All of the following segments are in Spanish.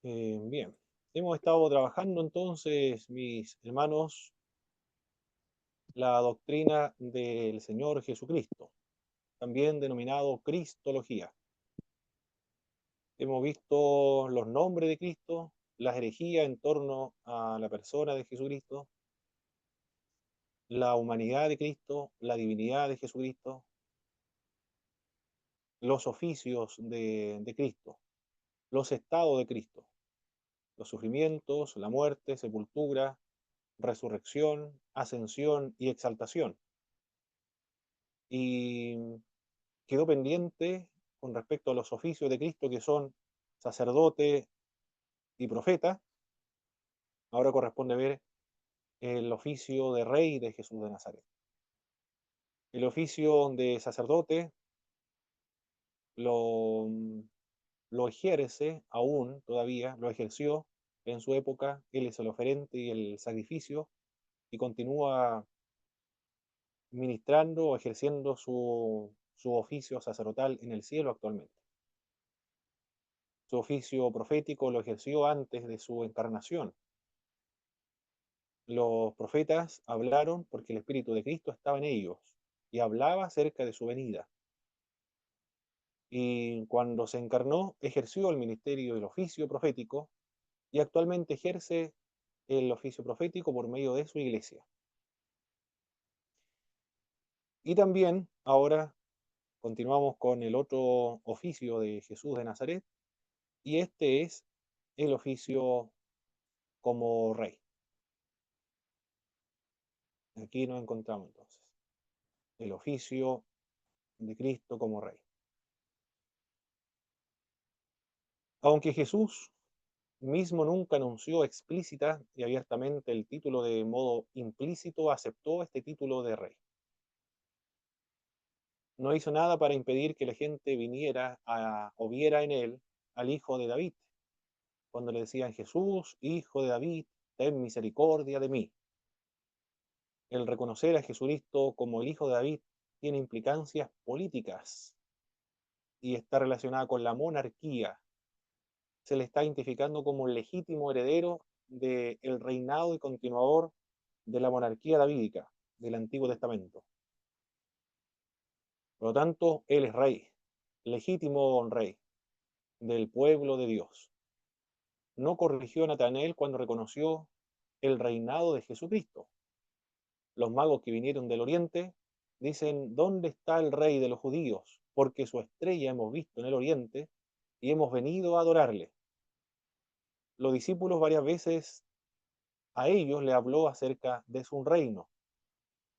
Bien, hemos estado trabajando entonces, mis hermanos, la doctrina del Señor Jesucristo, también denominado Cristología. Hemos visto los nombres de Cristo, las herejías en torno a la persona de Jesucristo, la humanidad de Cristo, la divinidad de Jesucristo, los oficios de Cristo, los estados de Cristo, los sufrimientos, la muerte, sepultura, resurrección, ascensión y exaltación. Y quedó pendiente con respecto a los oficios de Cristo que son sacerdote y profeta. Ahora corresponde ver el oficio de rey de Jesús de Nazaret. El oficio de sacerdote lo, lo ejerce aún todavía, lo ejerció en su época. Él es el oferente y el sacrificio y continúa ministrando o ejerciendo su oficio sacerdotal en el cielo actualmente. Su oficio profético lo ejerció antes de su encarnación. Los profetas hablaron porque el Espíritu de Cristo estaba en ellos y hablaba acerca de su venida. Y cuando se encarnó, ejerció el ministerio del oficio profético y actualmente ejerce el oficio profético por medio de su iglesia. Y también ahora continuamos con el otro oficio de Jesús de Nazaret, y este es el oficio como rey. Aquí nos encontramos entonces el oficio de Cristo como rey. Aunque Jesús mismo nunca anunció explícita y abiertamente el título, de modo implícito aceptó este título de rey. No hizo nada para impedir que la gente viniera o viera en él al hijo de David, cuando le decían: Jesús, hijo de David, ten misericordia de mí. El reconocer a Jesucristo como el hijo de David tiene implicancias políticas y está relacionada con la monarquía. Se le está identificando como el legítimo heredero del reinado y continuador de la monarquía davídica del Antiguo Testamento. Por lo tanto, él es rey, legítimo rey del pueblo de Dios. No corrigió a Natanael cuando reconoció el reinado de Jesucristo. Los magos que vinieron del oriente dicen: ¿dónde está el rey de los judíos? Porque su estrella hemos visto en el oriente y hemos venido a adorarle. Los discípulos varias veces a ellos le habló acerca de su reino.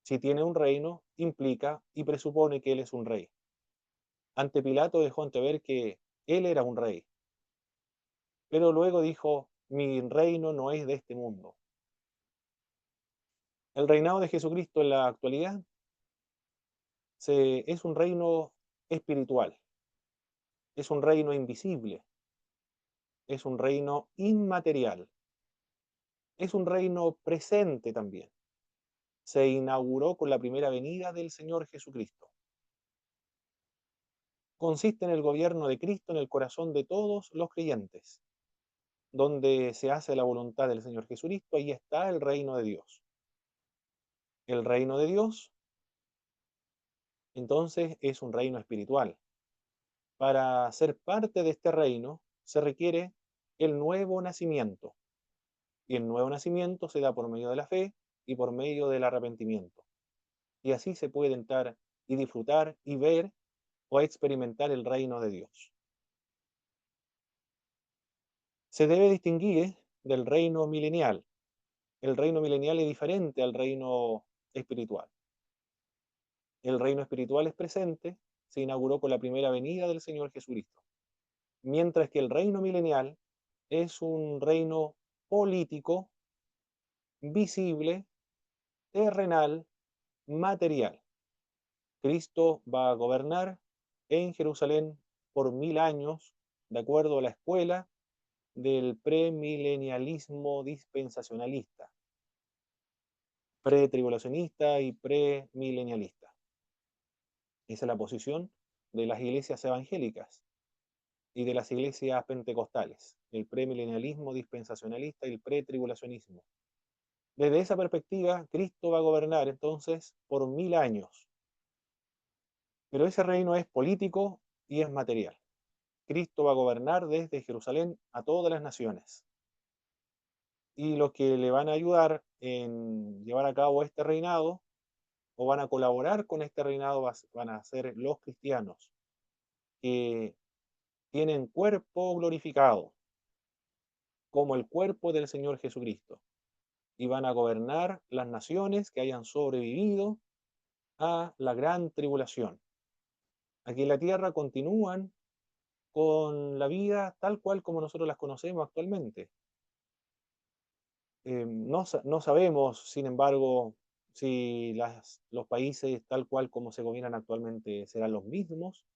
Si tiene un reino, implica y presupone que él es un rey. Ante Pilato dejó entrever que él era un rey, pero luego dijo: mi reino no es de este mundo. El reinado de Jesucristo en la actualidad es un reino espiritual, es un reino invisible, es un reino inmaterial, es un reino presente también. Se inauguró con la primera venida del Señor Jesucristo. Consiste en el gobierno de Cristo en el corazón de todos los creyentes. Donde se hace la voluntad del Señor Jesucristo, ahí está el reino de Dios. El reino de Dios, entonces, es un reino espiritual. Para ser parte de este reino se requiere el nuevo nacimiento. Y el nuevo nacimiento se da por medio de la fe y por medio del arrepentimiento. Y así se puede entrar y disfrutar y ver o experimentar el reino de Dios. Se debe distinguir del reino milenial. El reino milenial es diferente al reino espiritual. El reino espiritual es presente, se inauguró con la primera venida del Señor Jesucristo. Mientras que el reino milenial es un reino político, visible, terrenal, material. Cristo va a gobernar en Jerusalén por 1000 años, de acuerdo a la escuela del premilenialismo dispensacionalista, pretribulacionista y premilenialista. Esa es la posición de las iglesias evangélicas. y de las iglesias pentecostales, el premilenialismo dispensacionalista y el pretribulacionismo. Desde esa perspectiva, Cristo va a gobernar entonces por 1000 años, pero ese reino es político y es material. Cristo va a gobernar desde Jerusalén a todas las naciones. Y los que le van a ayudar en llevar a cabo este reinado o van a colaborar con este reinado van a ser los cristianos que tienen cuerpo glorificado, como el cuerpo del Señor Jesucristo, y van a gobernar las naciones que hayan sobrevivido a la gran tribulación. Aquí en la tierra continúan con la vida tal cual como nosotros las conocemos actualmente. No sabemos, sin embargo, si los países tal cual como se gobiernan actualmente serán los mismos,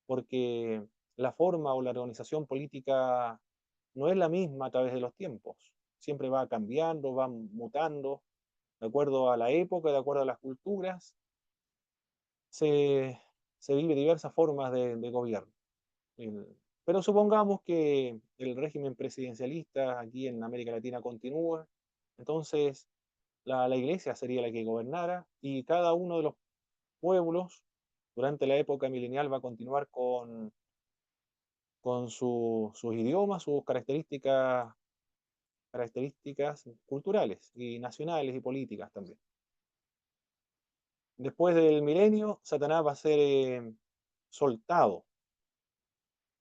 porque la forma o la organización política no es la misma a través de los tiempos. Siempre va cambiando, va mutando, de acuerdo a la época, de acuerdo a las culturas, se, se vive diversas formas de gobierno. Pero supongamos que el régimen presidencialista aquí en América Latina continúa, entonces la iglesia sería la que gobernara y cada uno de los pueblos durante la época milenial va a continuar con sus idiomas, sus características culturales y nacionales y políticas también. Después del milenio, Satanás va a ser soltado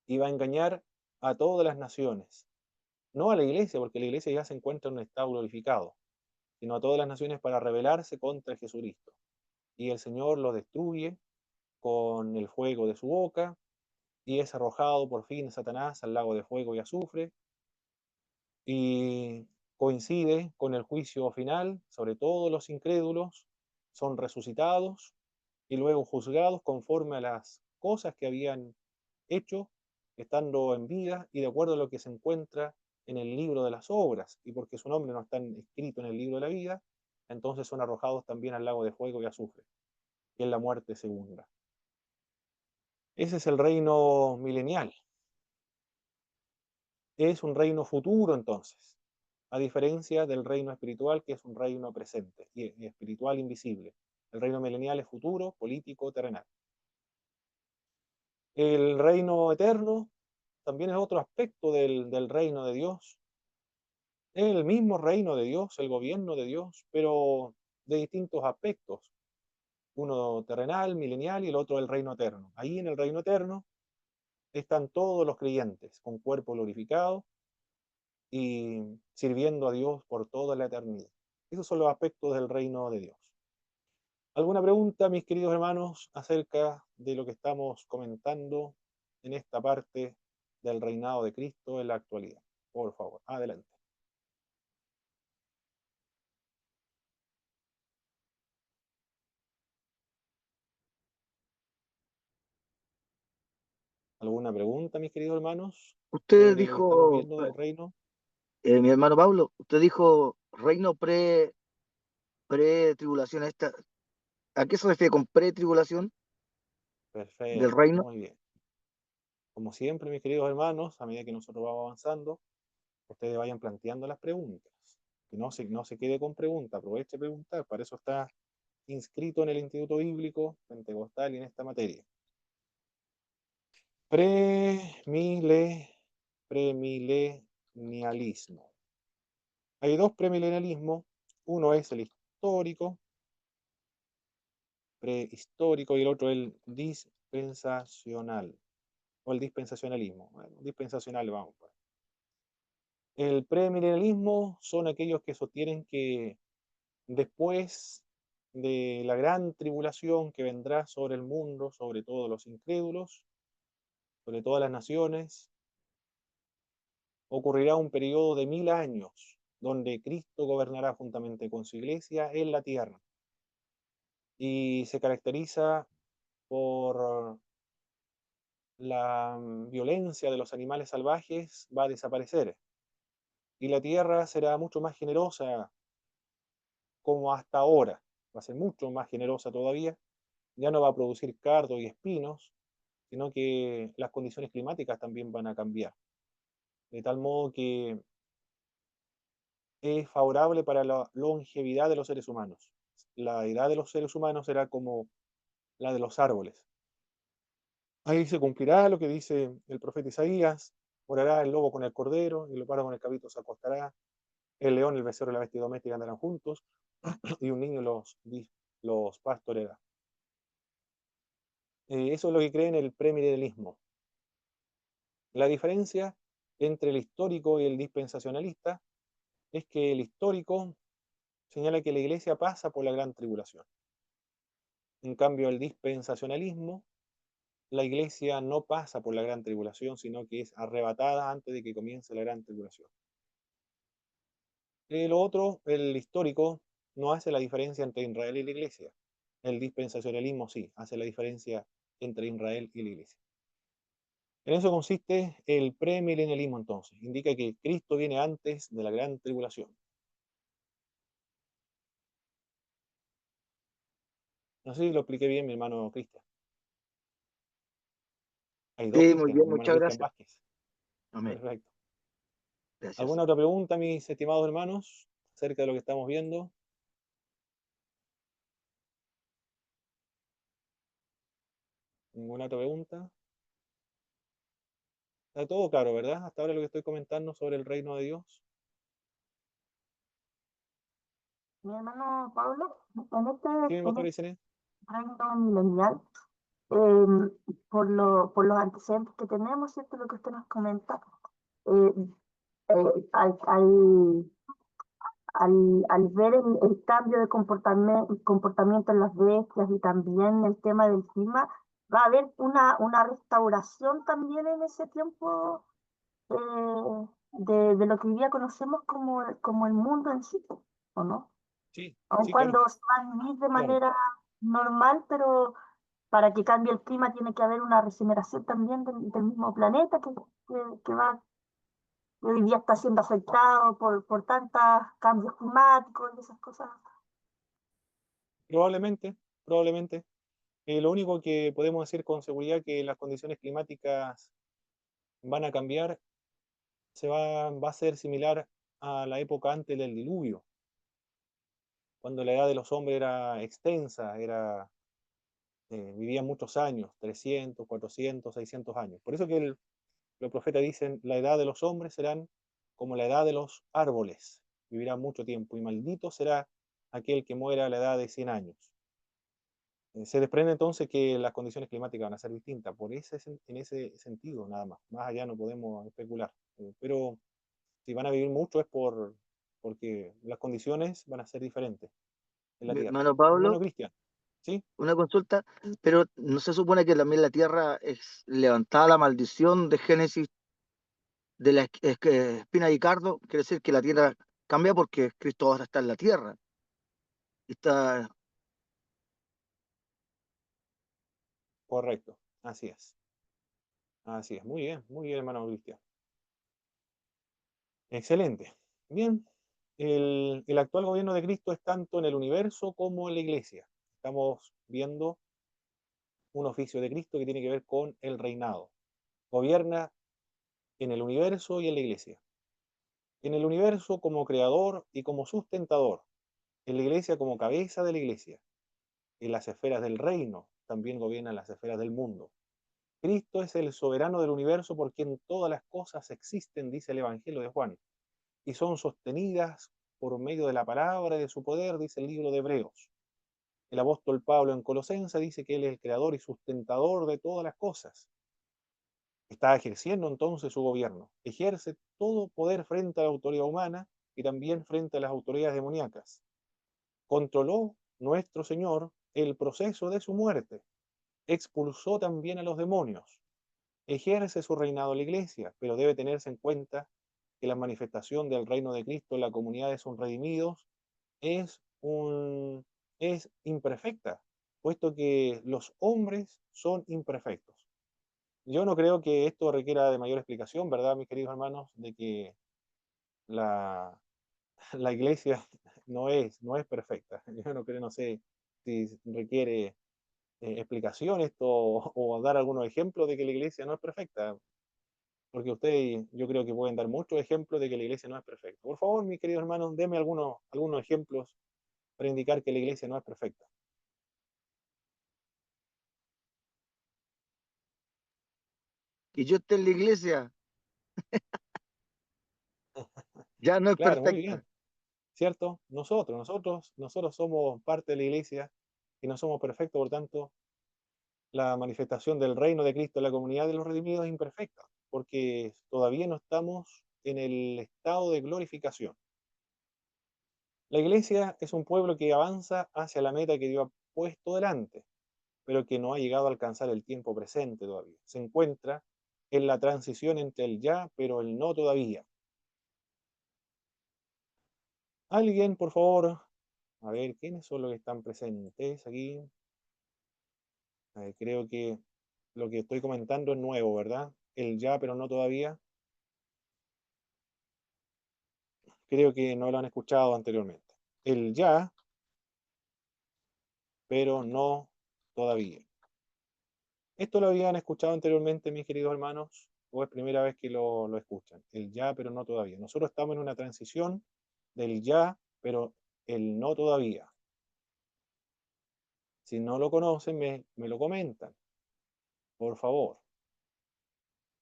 y va a engañar a todas las naciones. No a la iglesia, porque la iglesia ya se encuentra en un estado glorificado, sino a todas las naciones para rebelarse contra Jesucristo. Y el Señor los destruye con el fuego de su boca y es arrojado por fin Satanás al lago de fuego y azufre y coincide con el juicio final sobre todos los incrédulos, son resucitados y luego juzgados conforme a las cosas que habían hecho estando en vida y de acuerdo a lo que se encuentra en el libro de las obras, y porque su nombre no está escrito en el libro de la vida, entonces son arrojados también al lago de fuego y azufre, que es la muerte segunda. Ese es el reino milenial. Es un reino futuro entonces, a diferencia del reino espiritual, que es un reino presente y espiritual invisible. El reino milenial es futuro, político, terrenal. El reino eterno también es otro aspecto del reino de Dios. Es el mismo reino de Dios, el gobierno de Dios, pero de distintos aspectos. Uno terrenal, milenial y el otro el reino eterno. Ahí en el reino eterno están todos los creyentes con cuerpo glorificado y sirviendo a Dios por toda la eternidad. Esos son los aspectos del reino de Dios. ¿Alguna pregunta, mis queridos hermanos, acerca de lo que estamos comentando en esta parte del reinado de Cristo en la actualidad? Por favor, adelante. ¿Alguna pregunta, mis queridos hermanos, Usted sobre lo que estamos dijo, viendo del reino? mi hermano Pablo, usted dijo reino pre-tribulación. ¿A qué se refiere con pre-tribulación del Perfecto, reino? muy bien. Como siempre, mis queridos hermanos, a medida que nosotros vamos avanzando, ustedes vayan planteando las preguntas. Que no se quede con preguntas, aproveche a preguntar, para eso está inscrito en el Instituto Bíblico Pentecostal y en esta materia. Premile, premilenialismo. Hay dos premilenialismos, uno es el histórico, prehistórico, y el otro el dispensacional, o el dispensacionalismo. Bueno, dispensacional, vamos. El premilenialismo son aquellos que sostienen que después de la gran tribulación que vendrá sobre el mundo, sobre todos los incrédulos, sobre todas las naciones, ocurrirá un periodo de 1000 años donde Cristo gobernará juntamente con su iglesia en la tierra y se caracteriza por la violencia de los animales salvajes va a desaparecer y la tierra será mucho más generosa como hasta ahora, va a ser mucho más generosa todavía, ya no va a producir cardo y espinos, sino que las condiciones climáticas también van a cambiar, de tal modo que es favorable para la longevidad de los seres humanos. La edad de los seres humanos será como la de los árboles. Ahí se cumplirá lo que dice el profeta Isaías: morará el lobo con el cordero, el leopardo con el cabrito se acostará, el león, el becerro y la bestia doméstica andarán juntos, y un niño los pastoreará. Eso es lo que cree en el premilenialismo. La diferencia entre el histórico y el dispensacionalista es que el histórico señala que la iglesia pasa por la gran tribulación. En cambio, el dispensacionalismo, la iglesia no pasa por la gran tribulación, sino que es arrebatada antes de que comience la gran tribulación. Lo otro, el histórico, no hace la diferencia entre Israel y la iglesia. El dispensacionalismo sí, hace la diferencia entre Israel y la iglesia. En eso consiste el premilenialismo entonces. Indica que Cristo viene antes de la gran tribulación. No sé si lo expliqué bien, mi hermano Cristian. Hay dos Sí, muy Cristian, bien, mi hermano muchas Cristian gracias. Vázquez. Amén. Perfecto. Gracias. ¿Alguna otra pregunta, mis estimados hermanos, acerca de lo que estamos viendo? ¿Ninguna otra pregunta? Está todo claro, ¿verdad? Hasta ahora lo que estoy comentando sobre el reino de Dios. Mi hermano Pablo, Sí, mi en pastor este Isené. reino milenial, por los antecedentes que tenemos, ¿cierto? Lo que usted nos comenta, eh, eh, al, al, al ver el cambio de comportamiento en las bestias y también el tema del clima, va a haber una restauración también en ese tiempo de lo que hoy día conocemos como el mundo en sí, ¿o no? Sí, Aun sí, cuando claro, se va a vivir de claro. manera normal, pero para que cambie el clima tiene que haber una regeneración también del mismo planeta que va, que hoy día está siendo afectado por tantos cambios climáticos y esas cosas. Probablemente, probablemente. Lo único que podemos decir con seguridad que las condiciones climáticas van a cambiar, va a ser similar a la época antes del diluvio, cuando la edad de los hombres era extensa, vivían muchos años, 300, 400, 600 años. Por eso que los profetas dicen, la edad de los hombres serán como la edad de los árboles, vivirán mucho tiempo, y maldito será aquel que muera a la edad de 100 años. Se desprende entonces que las condiciones climáticas van a ser distintas, en ese sentido nada más. Más allá no podemos especular. Pero si van a vivir mucho es porque las condiciones van a ser diferentes en la Mi Tierra. hermano Hermano Pablo, Cristian, ¿sí? una consulta, pero ¿no se supone que también la tierra es levantada la maldición de Génesis de la espina de cardo? Quiere decir que la tierra cambia porque Cristo ahora está en la tierra. Está, Correcto, así es. Así es, muy bien, hermano Cristian. Excelente. Bien, el actual gobierno de Cristo es tanto en el universo como en la iglesia. Estamos viendo un oficio de Cristo que tiene que ver con el reinado. Gobierna en el universo y en la iglesia. En el universo como creador y como sustentador. En la iglesia como cabeza de la iglesia. En las esferas del reino también gobiernan las esferas del mundo. Cristo es el soberano del universo por quien todas las cosas existen, dice el Evangelio de Juan, y son sostenidas por medio de la palabra y de su poder, dice el libro de Hebreos. El apóstol Pablo en Colosenses dice que él es el creador y sustentador de todas las cosas. Está ejerciendo entonces su gobierno. Ejerce todo poder frente a la autoridad humana y también frente a las autoridades demoníacas. Controló nuestro Señor el proceso de su muerte. Expulsó también a los demonios. Ejerce su reinado en la iglesia, pero debe tenerse en cuenta que la manifestación del reino de Cristo en la comunidad de sus redimidos es, es imperfecta, puesto que los hombres son imperfectos. Yo no creo que esto requiera de mayor explicación, ¿verdad, mis queridos hermanos? De que la, la iglesia no es perfecta. Yo no creo, no sé si requiere explicación esto o dar algunos ejemplos de que la iglesia no es perfecta, porque ustedes yo creo que pueden dar muchos ejemplos de que la iglesia no es perfecta. Por favor, mis queridos hermanos, denme algunos ejemplos para indicar que la iglesia no es perfecta. Que yo esté en la iglesia ya no es Claro, muy perfecta. bien, ¿cierto? Nosotros somos parte de la iglesia y no somos perfectos, por tanto, la manifestación del reino de Cristo en la comunidad de los redimidos es imperfecta, porque todavía no estamos en el estado de glorificación. La iglesia es un pueblo que avanza hacia la meta que Dios ha puesto delante, pero que no ha llegado a alcanzar el tiempo presente todavía. Se encuentra en la transición entre el ya, pero el no todavía. Alguien, por favor, a ver, ¿quiénes son los que están presentes aquí? A ver, creo que lo que estoy comentando es nuevo, ¿verdad? El ya, pero no todavía. Creo que no lo han escuchado anteriormente. El ya, pero no todavía. ¿Esto lo habían escuchado anteriormente, mis queridos hermanos? ¿O es primera vez que lo escuchan? El ya, pero no todavía. Nosotros estamos en una transición del ya, pero el no todavía. Si no lo conocen, me lo comentan, por favor.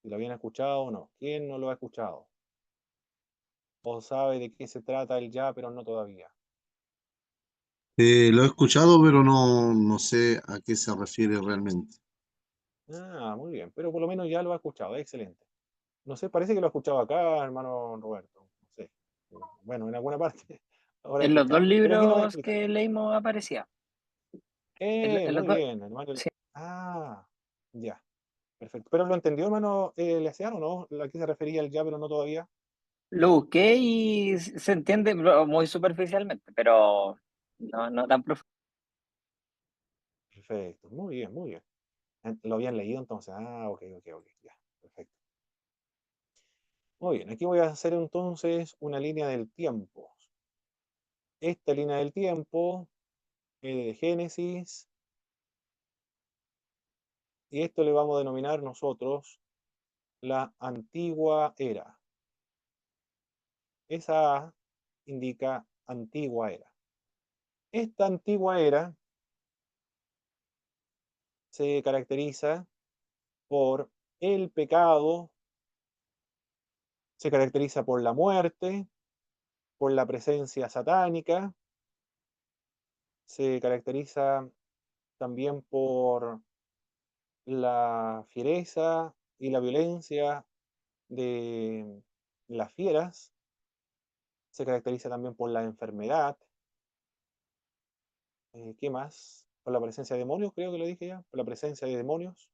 Si lo habían escuchado o no. ¿Quién no lo ha escuchado? ¿O sabe de qué se trata el ya, pero no todavía? Lo he escuchado, pero no sé a qué se refiere realmente. Ah, muy bien, pero por lo menos ya lo ha escuchado, excelente. No sé, parece que lo ha escuchado acá, hermano Roberto. No sé. Bueno, en alguna parte habrá En los dos escuchado. Pero aquí nos libros explica. que leímos aparecía. En los Muy dos, bien, hermano. sí. Ah, ya, perfecto. ¿Pero lo entendió, hermano Leaciano, no? ¿A qué se refería el ya, pero no todavía? Lo busqué y se entiende muy superficialmente, pero no tan profundo. Perfecto, muy bien, muy bien. Lo habían leído entonces. Ah, ok, ya, perfecto. Muy bien, aquí voy a hacer entonces una línea del tiempo. Esta línea del tiempo es de Génesis, y esto le vamos a denominar nosotros la antigua era. Esa A indica antigua era. Esta antigua era se caracteriza por el pecado, se caracteriza por la muerte, por la presencia satánica, se caracteriza también por la fiereza y la violencia de las fieras, se caracteriza también por la enfermedad. ¿Qué más? Por la presencia de demonios, creo que lo dije ya, por la presencia de demonios,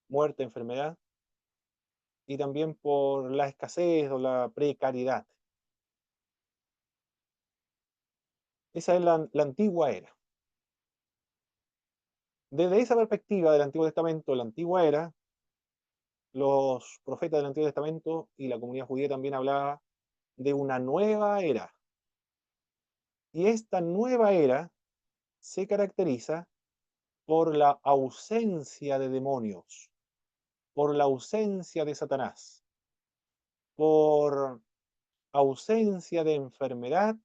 muerte, enfermedad, y también por la escasez o la precariedad. Esa es la antigua era. Desde esa perspectiva del Antiguo Testamento, la antigua era, los profetas del Antiguo Testamento y la comunidad judía también hablaba de una nueva era. Y esta nueva era se caracteriza por la ausencia de demonios, por la ausencia de Satanás, por ausencia de enfermedad,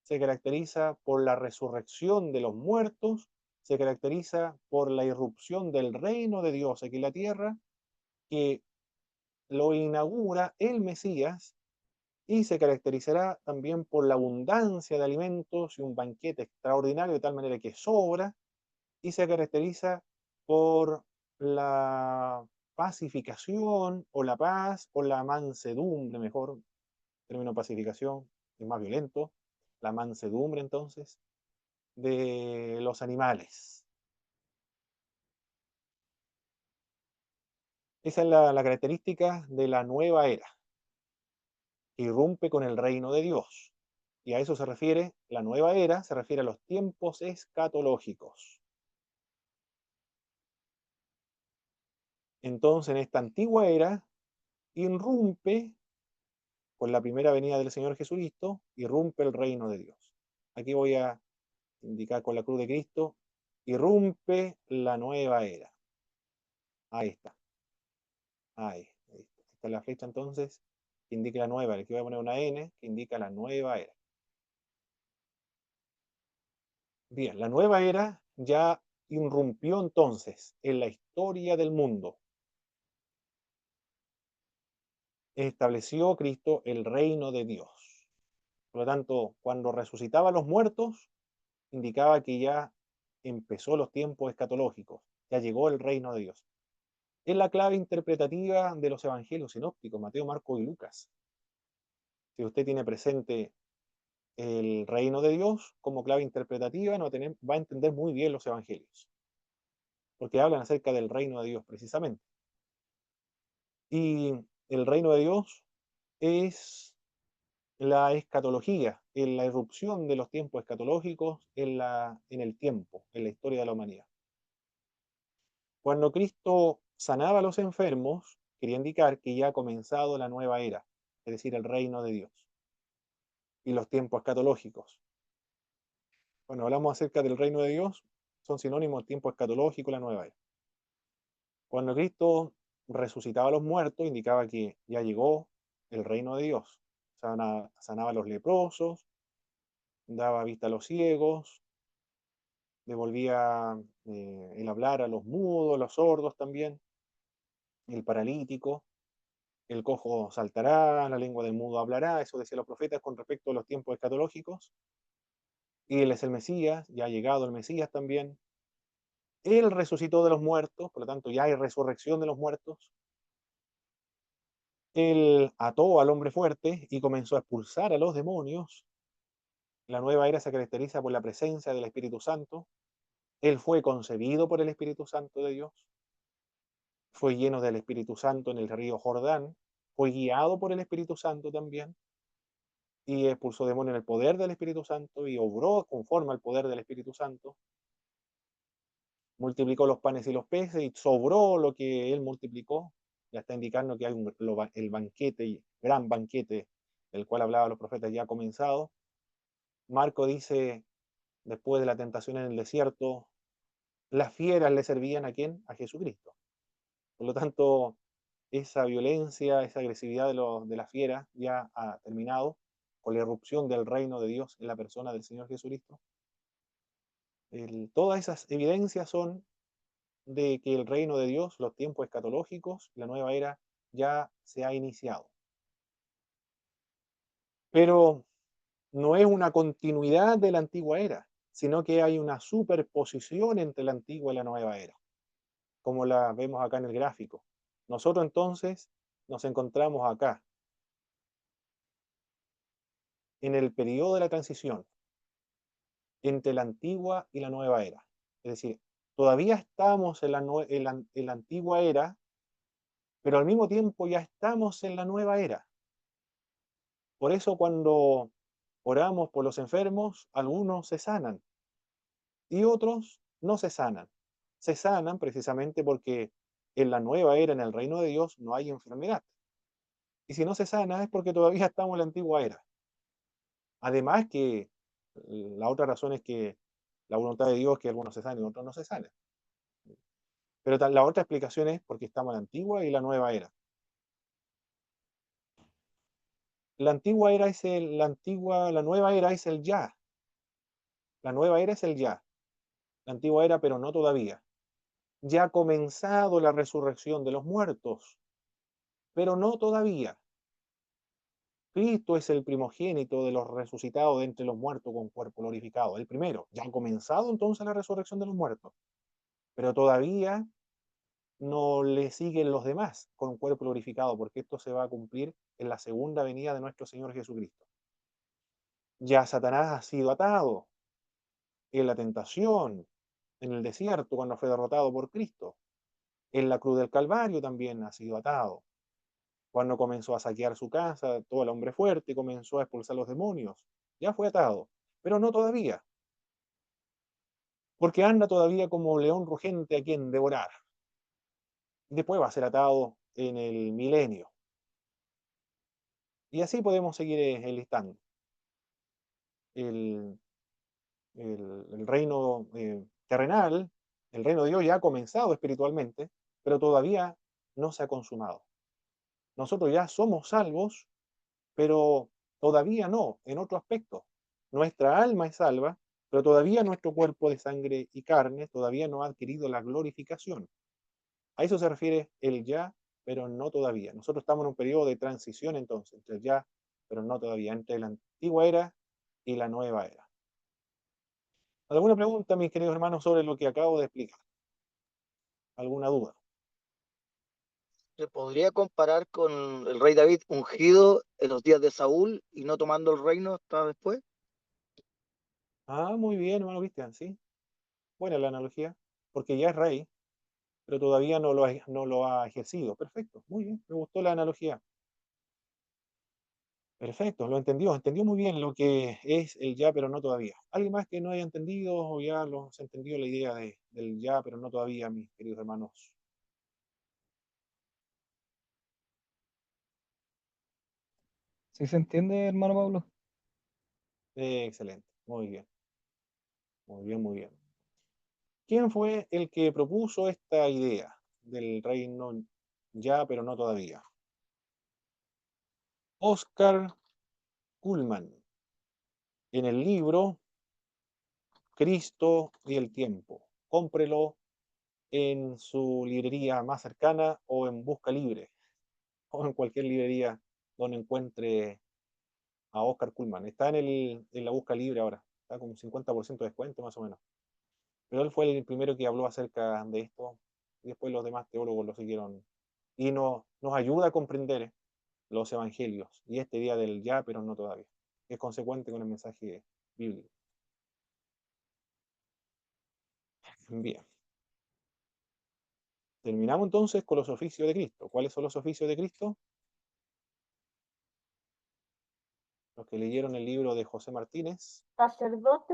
se caracteriza por la resurrección de los muertos, se caracteriza por la irrupción del reino de Dios aquí en la tierra, que lo inaugura el Mesías, y se caracterizará también por la abundancia de alimentos y un banquete extraordinario de tal manera que sobra, y se caracteriza por la pacificación o la paz o la mansedumbre, mejor término pacificación, es más violento, la mansedumbre entonces, de los animales. Esa es la característica de la nueva era. Irrumpe con el reino de Dios. Y a eso se refiere, la nueva era se refiere a los tiempos escatológicos. Entonces, en esta antigua era, irrumpe con la primera venida del Señor Jesucristo, irrumpe el reino de Dios. Aquí voy a indicar con la cruz de Cristo irrumpe la nueva era. Ahí está. Ahí. Esta es la flecha entonces que indica la nueva era. Aquí voy a poner una N que indica la nueva era. Bien, la nueva era ya irrumpió entonces en la historia del mundo. Estableció Cristo el reino de Dios. Por lo tanto, cuando resucitaba a los muertos, indicaba que ya empezó los tiempos escatológicos, ya llegó el reino de Dios. Es la clave interpretativa de los evangelios sinópticos, Mateo, Marcos y Lucas. Si usted tiene presente el reino de Dios como clave interpretativa, va a entender muy bien los evangelios, porque hablan acerca del reino de Dios precisamente. Y el reino de Dios es la escatología, en la irrupción de los tiempos escatológicos en el tiempo, en la historia de la humanidad. Cuando Cristo sanaba a los enfermos, quería indicar que ya ha comenzado la nueva era, es decir, el reino de Dios y los tiempos escatológicos. Cuando hablamos acerca del reino de Dios, son sinónimos el tiempo escatológico y la nueva era. Cuando Cristo resucitaba a los muertos, indicaba que ya llegó el reino de Dios. Sanaba a los leprosos, daba vista a los ciegos, devolvía el hablar a los mudos, a los sordos también, el paralítico, el cojo saltará, la lengua del mudo hablará, eso decían los profetas con respecto a los tiempos escatológicos. Y él es el Mesías, ya ha llegado el Mesías también. Él resucitó de los muertos, por lo tanto ya hay resurrección de los muertos. Él ató al hombre fuerte y comenzó a expulsar a los demonios. La nueva era se caracteriza por la presencia del Espíritu Santo. Él fue concebido por el Espíritu Santo de Dios. Fue lleno del Espíritu Santo en el río Jordán. Fue guiado por el Espíritu Santo también. Y expulsó demonios en el poder del Espíritu Santo y obró conforme al poder del Espíritu Santo. Multiplicó los panes y los peces y sobró lo que él multiplicó. Ya está indicando que hay el banquete, gran banquete del cual hablaban los profetas ya ha comenzado. Marco dice, después de la tentación en el desierto, las fieras le servían ¿a quién? A Jesucristo. Por lo tanto, esa violencia, esa agresividad de las fieras ya ha terminado con la irrupción del reino de Dios en la persona del Señor Jesucristo. Todas esas evidencias son de que el reino de Dios, los tiempos escatológicos, la nueva era, ya se ha iniciado. Pero no es una continuidad de la antigua era, sino que hay una superposición entre la antigua y la nueva era, como la vemos acá en el gráfico. Nosotros entonces nos encontramos acá, en el periodo de la transición entre la antigua y la nueva era. Es decir, todavía estamos en la antigua era, pero al mismo tiempo ya estamos en la nueva era. Por eso cuando oramos por los enfermos, algunos se sanan y otros no se sanan. Se sanan precisamente porque en la nueva era, en el reino de Dios, no hay enfermedad. Y si no se sana es porque todavía estamos en la antigua era. Además que la otra razón es que la voluntad de Dios es que algunos se sanen y otros no se sanen. Pero la otra explicación es porque estamos en la antigua y la nueva era. La antigua era es la nueva era es el ya. La nueva era es el ya. La antigua era, pero no todavía. Ya ha comenzado la resurrección de los muertos, pero no todavía. Cristo es el primogénito de los resucitados de entre los muertos con cuerpo glorificado, el primero. Ya ha comenzado entonces la resurrección de los muertos, pero todavía no le siguen los demás con cuerpo glorificado, porque esto se va a cumplir en la segunda venida de nuestro Señor Jesucristo. Ya Satanás ha sido atado en la tentación, en el desierto, cuando fue derrotado por Cristo. En la cruz del Calvario también ha sido atado. Cuando comenzó a saquear su casa, todo el hombre fuerte comenzó a expulsar los demonios. Ya fue atado, pero no todavía, porque anda todavía como león rugente a quien devorar. Después va a ser atado en el milenio. Y así podemos seguir enlistando. El reino terrenal, el reino de Dios ya ha comenzado espiritualmente, pero todavía no se ha consumado. Nosotros ya somos salvos, pero todavía no, en otro aspecto. Nuestra alma es salva, pero todavía nuestro cuerpo de sangre y carne todavía no ha adquirido la glorificación. A eso se refiere el ya, pero no todavía. Nosotros estamos en un periodo de transición entonces, entre el ya, pero no todavía, entre la antigua era y la nueva era. ¿Alguna pregunta, mis queridos hermanos, sobre lo que acabo de explicar? ¿Alguna duda? ¿Se podría comparar con el rey David ungido en los días de Saúl y no tomando el reino hasta después? Ah, muy bien, hermano Cristian, sí. Buena la analogía, porque ya es rey, pero todavía no lo ha ejercido. Perfecto, muy bien, me gustó la analogía. Perfecto, lo entendió muy bien lo que es el ya, pero no todavía. ¿Alguien más que no haya entendido o ya se entendió la idea del ya, pero no todavía, mis queridos hermanos? ¿Sí se entiende, hermano Pablo? Excelente, muy bien, muy bien, muy bien. ¿Quién fue el que propuso esta idea del reino ya, pero no todavía? Oscar Kuhlman, en el libro Cristo y el tiempo. Cómprelo en su librería más cercana o en Busca Libre o en cualquier librería donde encuentre a Oscar Kuhlman. Está en la Busca Libre ahora, está con un 50% de descuento más o menos. Pero él fue el primero que habló acerca de esto y después los demás teólogos lo siguieron y nos ayuda a comprender los evangelios y este día del ya, pero no todavía. Es consecuente con el mensaje bíblico. Bien. Terminamos entonces con los oficios de Cristo. ¿Cuáles son los oficios de Cristo? Los que leyeron el libro de José Martínez, Sacerdote,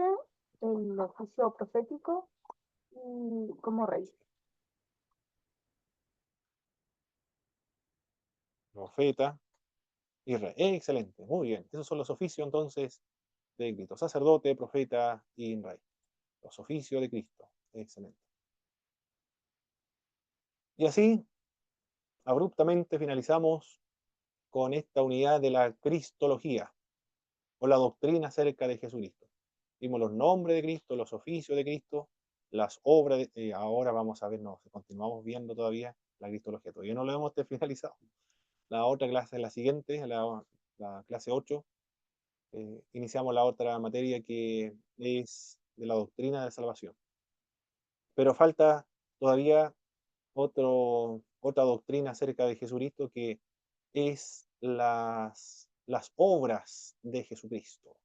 el oficio profético y como rey. profeta y rey. Excelente, muy bien. Esos son los oficios entonces de Cristo. Sacerdote, profeta y rey. Los oficios de Cristo. Excelente. Y así, abruptamente finalizamos con esta unidad de la Cristología, o la doctrina acerca de Jesucristo. Vimos los nombres de Cristo, los oficios de Cristo, las obras, ahora vamos a ver, no, continuamos viendo todavía la Cristología, todavía no lo hemos finalizado. La otra clase es la siguiente, la clase 8, iniciamos la otra materia que es de la doctrina de salvación. Pero falta todavía otra doctrina acerca de Jesucristo que es las obras de Jesucristo.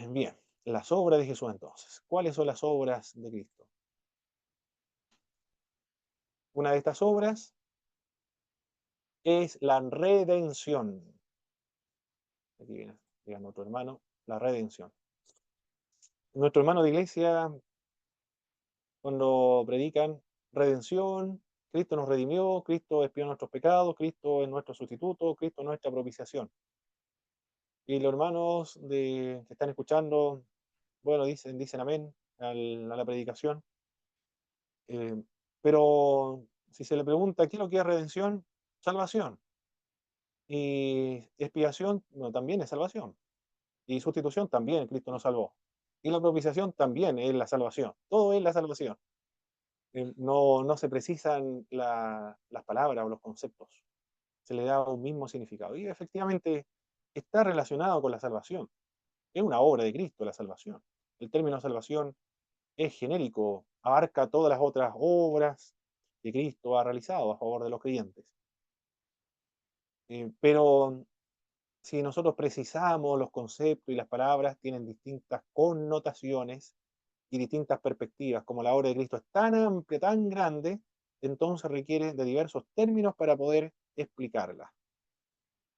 Bien, las obras de Jesús entonces. ¿Cuáles son las obras de Cristo? Una de estas obras es la redención. Aquí viene otro hermano, la redención. Nuestro hermano de iglesia, cuando predican redención, Cristo nos redimió, Cristo expió nuestros pecados, Cristo es nuestro sustituto, Cristo es nuestra propiciación. Y los hermanos que están escuchando, bueno, dicen amén a la predicación. Eh, pero si se le pregunta qué es lo que es redención, salvación. Y expiación, no, también es salvación. Y sustitución también, Cristo nos salvó. Y la propiciación también es la salvación. Todo es la salvación. No se precisan las palabras o los conceptos. Se le da un mismo significado. Y efectivamente está relacionado con la salvación. Es una obra de Cristo la salvación. El término salvación es genérico, abarca todas las otras obras que Cristo ha realizado a favor de los creyentes. Pero si nosotros precisamos los conceptos y las palabras, tienen distintas connotaciones y distintas perspectivas. Como la obra de Cristo es tan amplia, tan grande, entonces requiere de diversos términos para poder explicarla.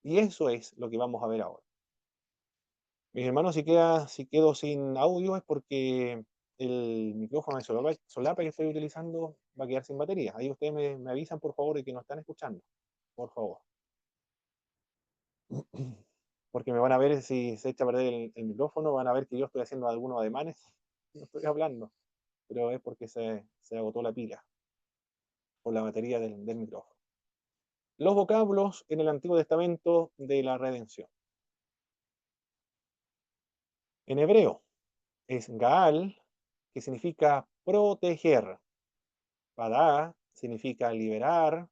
Y eso es lo que vamos a ver ahora. Mis hermanos, si quedo sin audio es porque el micrófono de solapa que estoy utilizando va a quedar sin batería. Ahí ustedes me avisan, por favor, de que nos están escuchando. Por favor. Porque me van a ver si se echa a perder el micrófono, van a ver que yo estoy haciendo algunos ademanes no estoy hablando, pero es porque se agotó la pila o la batería del micrófono. Los vocablos en el Antiguo Testamento de la redención. En hebreo es Gaal, que significa proteger. Padá significa liberar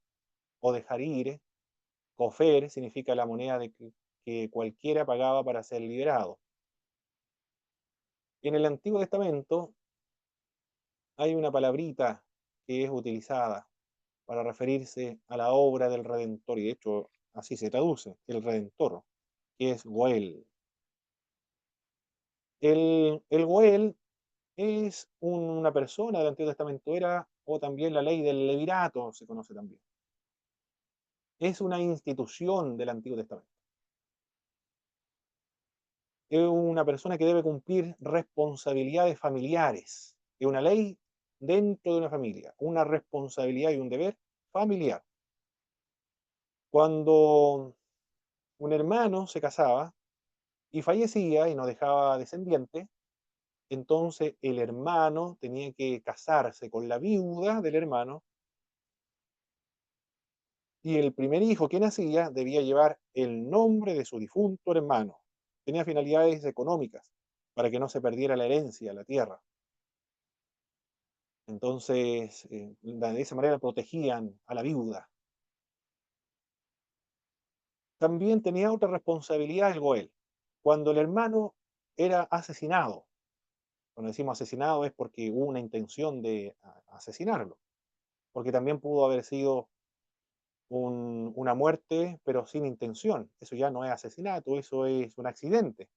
o dejar ir. Kofer significa la moneda que cualquiera pagaba para ser liberado. En el Antiguo Testamento hay una palabrita que es utilizada para referirse a la obra del Redentor, y de hecho así se traduce, el Redentor, que es Goel. El Goel es una persona del Antiguo Testamento, era, o también la ley del levirato se conoce también. Es una institución del Antiguo Testamento. Es una persona que debe cumplir responsabilidades familiares. Es una ley dentro de una familia, una responsabilidad y un deber familiar. Cuando un hermano se casaba y fallecía y no dejaba descendiente, entonces el hermano tenía que casarse con la viuda del hermano y el primer hijo que nacía debía llevar el nombre de su difunto hermano. Tenía finalidades económicas para que no se perdiera la herencia, la tierra. Entonces, de esa manera protegían a la viuda. También tenía otra responsabilidad el Goel. Cuando el hermano era asesinado, cuando decimos asesinado es porque hubo una intención de asesinarlo, porque también pudo haber sido una muerte, pero sin intención. Eso ya no es asesinato, eso es un accidente.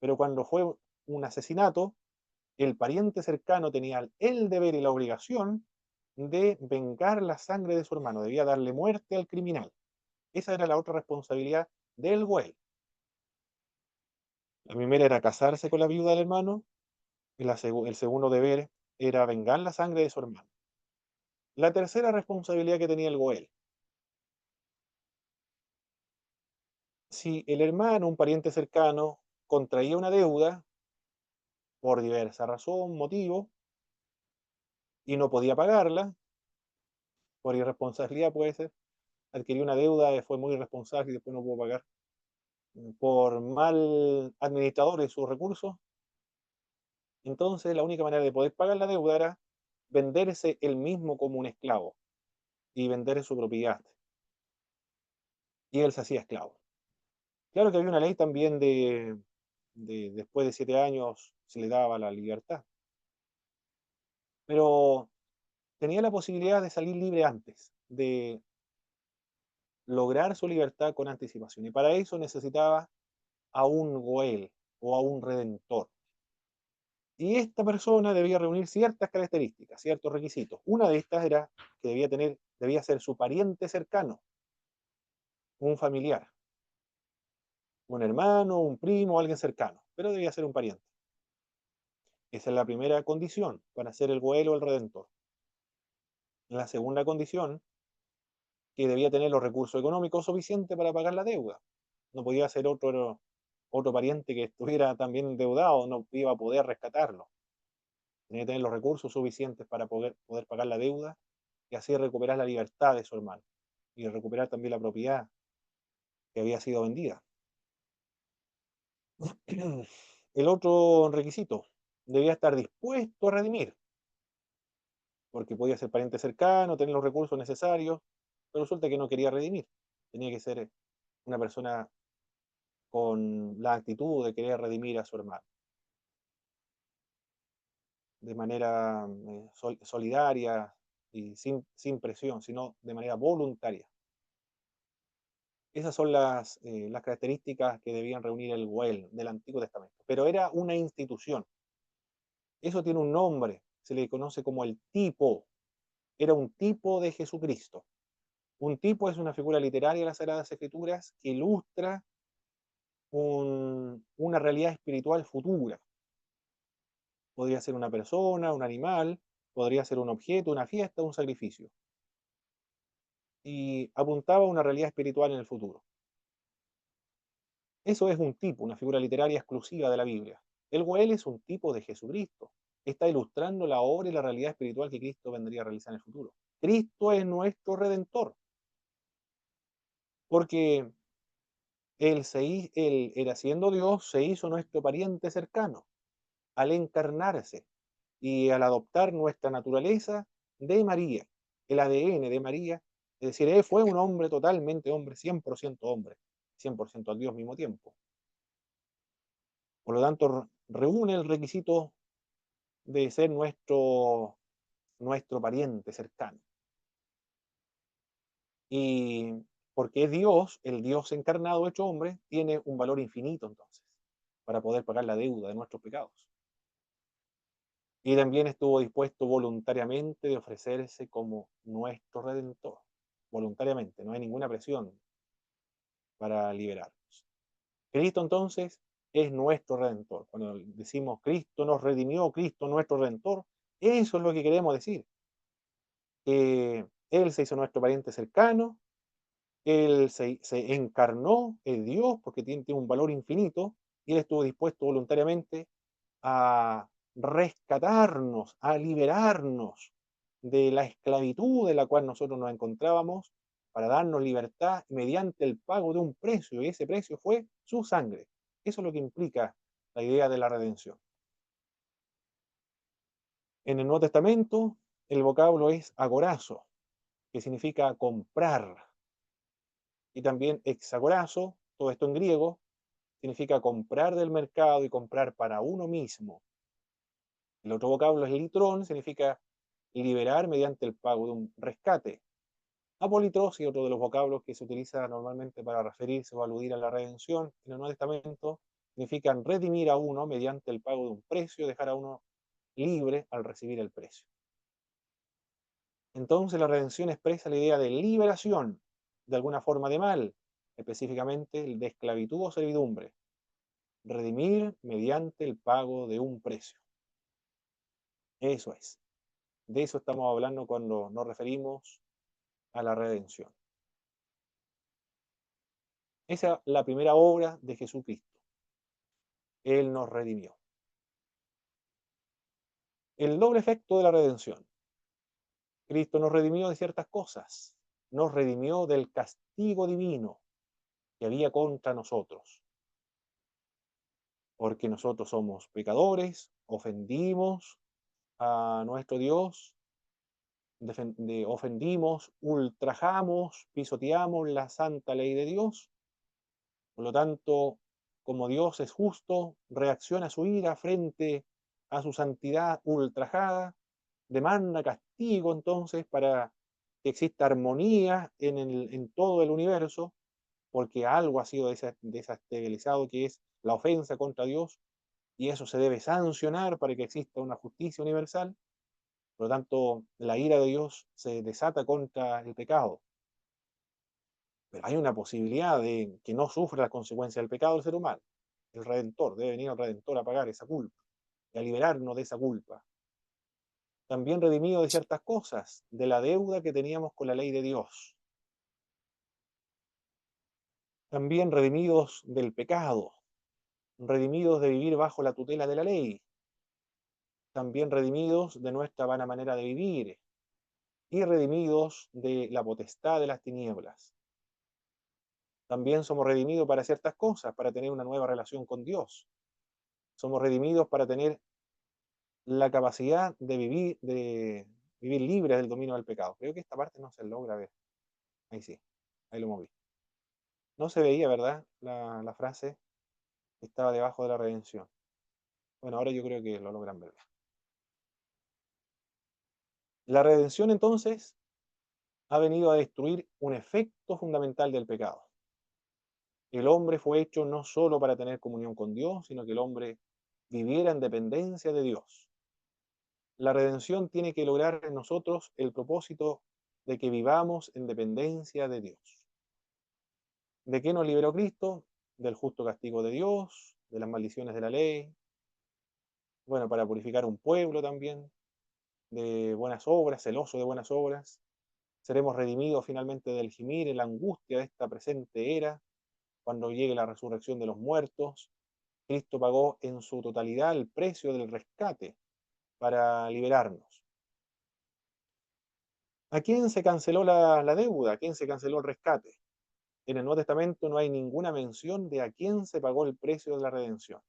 Pero cuando fue un asesinato, el pariente cercano tenía el deber y la obligación de vengar la sangre de su hermano, debía darle muerte al criminal. Esa era la otra responsabilidad del Goel. La primera era casarse con la viuda del hermano, y el segundo deber era vengar la sangre de su hermano. La tercera responsabilidad que tenía el Goel: si el hermano, un pariente cercano, contraía una deuda por diversa razón, motivo, y no podía pagarla, por irresponsabilidad puede ser, adquirió una deuda, fue muy irresponsable y después no pudo pagar, por mal administrador de sus recursos, entonces la única manera de poder pagar la deuda era venderse él mismo como un esclavo y vender su propiedad. Y él se hacía esclavo. Claro que había una ley también de después de 7 años se le daba la libertad, pero tenía la posibilidad de salir libre antes, de lograr su libertad con anticipación. Y para eso necesitaba a un Goel o a un redentor. Y esta persona debía reunir ciertas características, ciertos requisitos. Una de estas era que debía ser su pariente cercano, un familiar, un hermano, un primo, alguien cercano, pero debía ser un pariente. Esa es la primera condición para ser el Goel o el redentor. La segunda condición, que debía tener los recursos económicos suficientes para pagar la deuda. No podía ser otro pariente que estuviera también endeudado, no iba a poder rescatarlo. Tenía que tener los recursos suficientes para poder pagar la deuda y así recuperar la libertad de su hermano y recuperar también la propiedad que había sido vendida. El otro requisito, debía estar dispuesto a redimir, porque podía ser pariente cercano, tener los recursos necesarios, pero resulta que no quería redimir. Tenía que ser una persona con la actitud de querer redimir a su hermano de manera solidaria y sin presión, sino de manera voluntaria. Esas son las características que debían reunir el Goel del Antiguo Testamento. Pero era una institución. Eso tiene un nombre, se le conoce como el tipo. Era un tipo de Jesucristo. Un tipo es una figura literaria de las Sagradas Escrituras que ilustra una realidad espiritual futura. Podría ser una persona, un animal, podría ser un objeto, una fiesta, un sacrificio. Y apuntaba a una realidad espiritual en el futuro. Eso es un tipo, una figura literaria exclusiva de la Biblia. El Goel es un tipo de Jesucristo. está ilustrando la obra y la realidad espiritual que Cristo vendría a realizar en el futuro. Cristo es nuestro Redentor, porque él era siendo Dios, se hizo nuestro pariente cercano al encarnarse y al adoptar nuestra naturaleza de María, el ADN de María, es decir, él fue un hombre totalmente hombre, 100% hombre, 100% Dios al mismo tiempo. Por lo tanto, reúne el requisito de ser nuestro pariente cercano. Y porque es Dios, el Dios encarnado hecho hombre, tiene un valor infinito entonces, para poder pagar la deuda de nuestros pecados. Y también estuvo dispuesto voluntariamente de ofrecerse como nuestro Redentor. Voluntariamente, no hay ninguna presión para liberarnos. Cristo entonces es nuestro Redentor. Cuando decimos Cristo nos redimió, Cristo nuestro Redentor, eso es lo que queremos decir. Él se hizo nuestro pariente cercano, Él se encarnó, es Dios, porque tiene un valor infinito, y Él estuvo dispuesto voluntariamente a rescatarnos, a liberarnos de la esclavitud de la cual nosotros nos encontrábamos, para darnos libertad mediante el pago de un precio, y ese precio fue su sangre. Eso es lo que implica la idea de la redención. En el Nuevo Testamento, el vocablo es agorazo, que significa comprar, y también exagorazo, todo esto en griego, significa comprar del mercado y comprar para uno mismo. El otro vocablo es litrón, significa liberar mediante el pago de un rescate. Apolitros y otro de los vocablos que se utiliza normalmente para referirse o aludir a la redención en el Nuevo Testamento, significan redimir a uno mediante el pago de un precio, dejar a uno libre al recibir el precio. Entonces la redención expresa la idea de liberación de alguna forma de mal, específicamente de esclavitud o servidumbre. Redimir mediante el pago de un precio. Eso es. De eso estamos hablando cuando nos referimos a la redención. Esa es la primera obra de Jesucristo. Él nos redimió. El doble efecto de la redención. Cristo nos redimió de ciertas cosas. Nos redimió del castigo divino que había contra nosotros. Porque nosotros somos pecadores, ofendimos a nuestro Dios, ofendimos, ultrajamos, pisoteamos la santa ley de Dios. Por lo tanto, como Dios es justo, reacciona a su ira frente a su santidad ultrajada, demanda castigo entonces para que exista armonía en todo el universo, porque algo ha sido desestabilizado, que es la ofensa contra Dios, y eso se debe sancionar para que exista una justicia universal. Por lo tanto, la ira de Dios se desata contra el pecado. Pero hay una posibilidad de que no sufra las consecuencias del pecado del ser humano. El Redentor, debe venir el Redentor a pagar esa culpa y a liberarnos de esa culpa. También redimido de ciertas cosas, de la deuda que teníamos con la ley de Dios. También redimidos del pecado, redimidos de vivir bajo la tutela de la ley. También redimidos de nuestra vana manera de vivir y redimidos de la potestad de las tinieblas. También somos redimidos para ciertas cosas, para tener una nueva relación con Dios. Somos redimidos para tener la capacidad de vivir libre del dominio del pecado. Creo que esta parte no se logra ver. Ahí sí, ahí lo moví. No se veía, ¿verdad? La frase que estaba debajo de la redención. Bueno, ahora yo creo que lo logran ver. La redención entonces ha venido a destruir un efecto fundamental del pecado. El hombre fue hecho no solo para tener comunión con Dios, sino que el hombre viviera en dependencia de Dios. La redención tiene que lograr en nosotros el propósito de que vivamos en dependencia de Dios. ¿De qué nos liberó Cristo? Del justo castigo de Dios, de las maldiciones de la ley, bueno, para purificar un pueblo también, de buenas obras, celoso de buenas obras. Seremos redimidos finalmente del gimir en la angustia de esta presente era, cuando llegue la resurrección de los muertos. Cristo pagó en su totalidad el precio del rescate para liberarnos. ¿A quién se canceló la deuda? ¿A quién se canceló el rescate? En el Nuevo Testamento no hay ninguna mención de a quién se pagó el precio de la redención.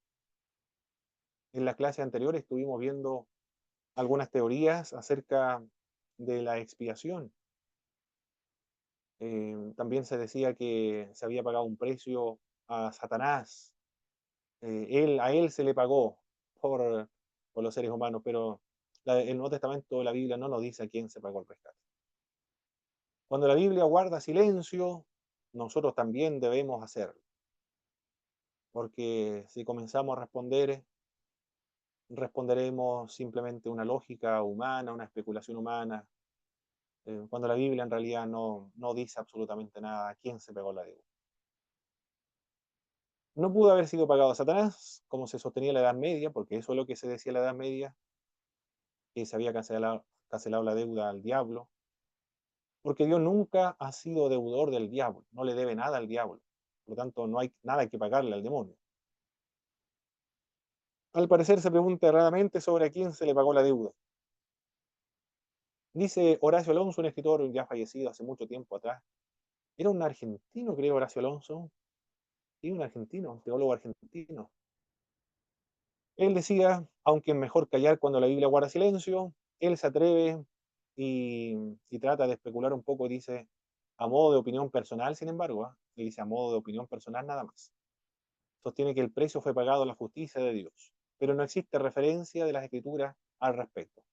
En la clase anterior estuvimos viendo algunas teorías acerca de la expiación. También se decía que se había pagado un precio a Satanás. A él se le pagó por los seres humanos, pero el Nuevo Testamento de la Biblia no nos dice a quién se pagó el rescate. Cuando la Biblia guarda silencio, nosotros también debemos hacerlo. Porque si comenzamos a responder, responderemos simplemente una lógica humana, una especulación humana, cuando la Biblia en realidad no dice absolutamente nada a quién se pagó la deuda. No pudo haber sido pagado a Satanás, como se sostenía en la Edad Media, porque eso es lo que se decía en la Edad Media, que se había cancelado la deuda al diablo, porque Dios nunca ha sido deudor del diablo, no le debe nada al diablo, por lo tanto no hay nada que pagarle al demonio. Al parecer se pregunta erradamente sobre a quién se le pagó la deuda. Dice Horacio Alonso, un escritor ya fallecido hace mucho tiempo atrás, era un argentino, creo, Horacio Alonso, y un argentino, un teólogo argentino. Él decía, aunque es mejor callar cuando la Biblia guarda silencio, él se atreve y trata de especular un poco, dice, a modo de opinión personal, sin embargo, y dice a modo de opinión personal nada más. Sostiene que el precio fue pagado a la justicia de Dios, pero no existe referencia de las Escrituras al respecto.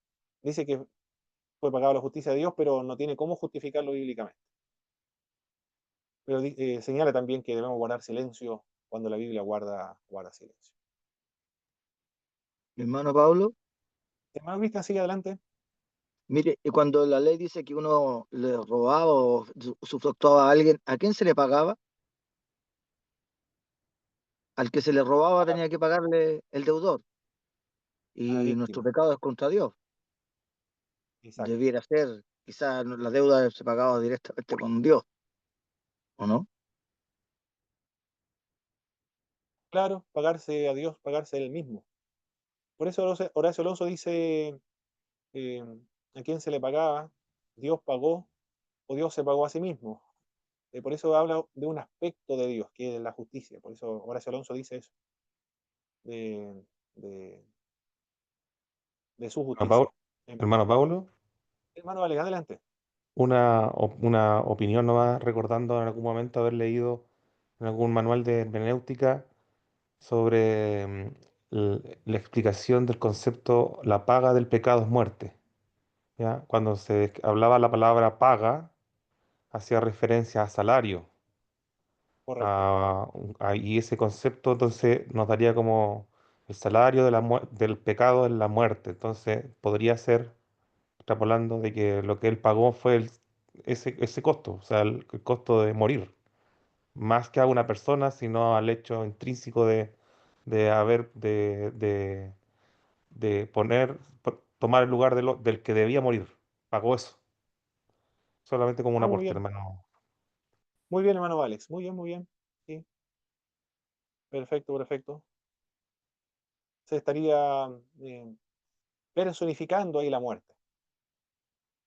Dice que fue pagado a la justicia de Dios, pero no tiene cómo justificarlo bíblicamente. Pero señala también que debemos guardar silencio cuando la Biblia guarda silencio. Mi hermano Pablo, Hermano Cristian, sigue adelante. mire, y cuando la ley dice que uno le robaba o usufructuaba a alguien, ¿a quién se le pagaba? Al que se le robaba tenía que pagarle el deudor. A la Y nuestro víctima. pecado es contra Dios. Exacto. Debiera ser, quizás la deuda se pagaba directamente con Dios, ¿o no? Claro, pagarse a Dios, pagarse a él mismo. Por eso Horacio Alonso dice, eh, ¿a quién se le pagaba? Dios pagó o Dios se pagó a sí mismo. Por eso habla de un aspecto de Dios, que es la justicia. Por eso Horacio Alonso dice eso, de, de, de su Hermano justicia. Pablo, hermano Pablo, Hermano, vale, adelante. una opinión no va recordando en algún momento haber leído en algún manual de hermenéutica sobre la explicación del concepto la paga del pecado es muerte. ¿Ya? Cuando se hablaba la palabra paga, hacía referencia a salario. Correcto. Y ese concepto entonces nos daría como el salario de del pecado es la muerte. Entonces podría ser, extrapolando, de que lo que él pagó fue ese costo, o sea, el costo de morir, más que a una persona, sino al hecho intrínseco de haber, de tomar el lugar del que debía morir. Pagó eso, solamente como un Ah, muy aporte, bien. hermano. Muy bien, hermano Alex. Muy bien, muy bien. Sí, perfecto, perfecto. Se estaría eh, personificando ahí la muerte,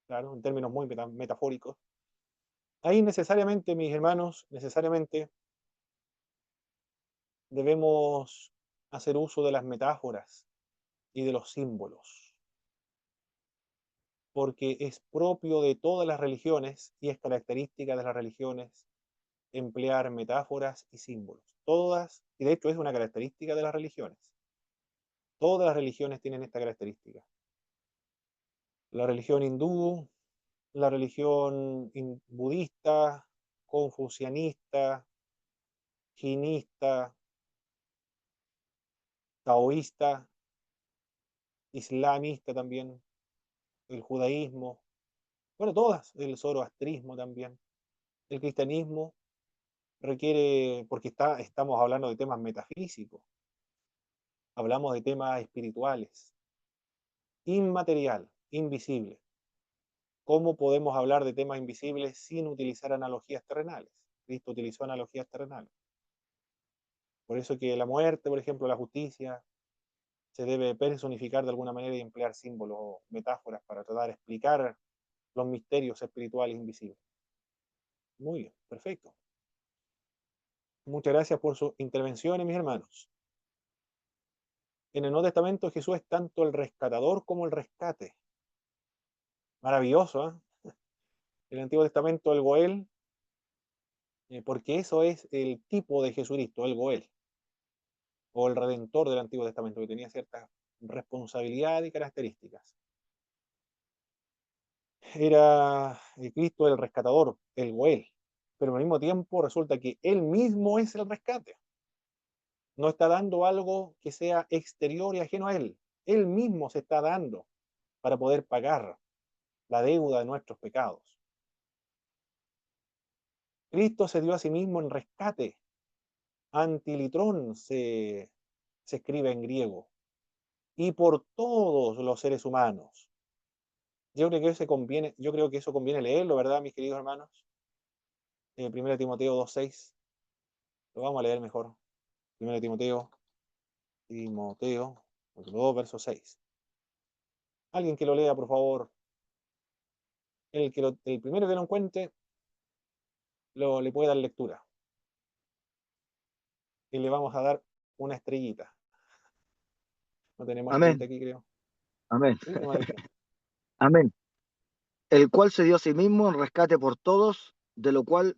claro, en términos muy metafóricos. Ahí necesariamente, mis hermanos, necesariamente debemos hacer uso de las metáforas y de los símbolos, porque es propio de todas las religiones y es característica de las religiones emplear metáforas y símbolos. Todas, y de hecho es una característica de las religiones. Todas las religiones tienen esta característica. La religión hindú, la religión budista, confucianista, jinista, taoísta, islamista también, el judaísmo, bueno, todas, el zoroastrismo también. El cristianismo requiere, porque estamos hablando de temas metafísicos, hablamos de temas espirituales, inmaterial, invisible. ¿Cómo podemos hablar de temas invisibles sin utilizar analogías terrenales? Cristo utilizó analogías terrenales. Por eso que la muerte, por ejemplo, la justicia, se debe personificar de alguna manera y emplear símbolos o metáforas para tratar de explicar los misterios espirituales invisibles. Muy bien, perfecto. Muchas gracias por sus intervenciones, mis hermanos. En el Nuevo Testamento Jesús es tanto el rescatador como el rescate. Maravilloso, ¿eh? El Antiguo Testamento el Goel, porque eso es el tipo de Jesucristo, el Goel, o el Redentor del Antiguo Testamento, que tenía ciertas responsabilidades y características. Era Cristo el rescatador, el Goel, pero al mismo tiempo resulta que él mismo es el rescate. No está dando algo que sea exterior y ajeno a él. Él mismo se está dando para poder pagar la deuda de nuestros pecados. Cristo se dio a sí mismo en rescate. Antilitrón se escribe en griego. Y por todos los seres humanos. Yo creo que eso conviene leerlo, ¿verdad, mis queridos hermanos? 1 Timoteo 2:6. Lo vamos a leer mejor. 1 Timoteo 2, verso 6. Alguien que lo lea, por favor. El primero que lo encuentre, le puede dar lectura. Y le vamos a dar una estrellita. No tenemos estrellita Amén, aquí, creo. amén, Sí, no me dije. amén. El cual se dio a sí mismo en rescate por todos, de lo cual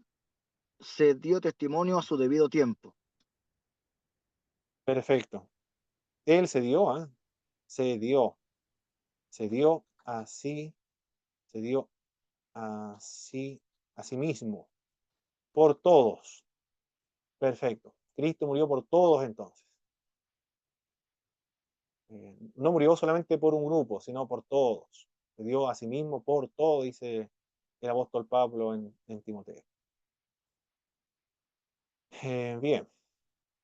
se dio testimonio a su debido tiempo. Perfecto. Él se dio, ¿eh? Se dio. Se dio así. Se dio así a sí mismo. Por todos. Perfecto. Cristo murió por todos entonces. No murió solamente por un grupo, sino por todos. Se dio a sí mismo por todos, dice el apóstol Pablo en Timoteo. Bien.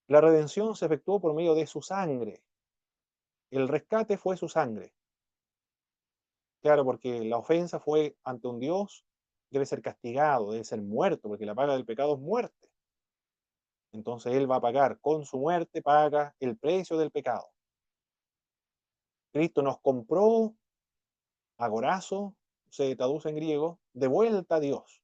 La redención se efectuó por medio de su sangre. El rescate fue su sangre. Claro, porque la ofensa fue ante un Dios, debe ser castigado, debe ser muerto, porque la paga del pecado es muerte. Entonces Él va a pagar con su muerte, paga el precio del pecado. Cristo nos compró, agorazo, se traduce en griego, de vuelta a Dios.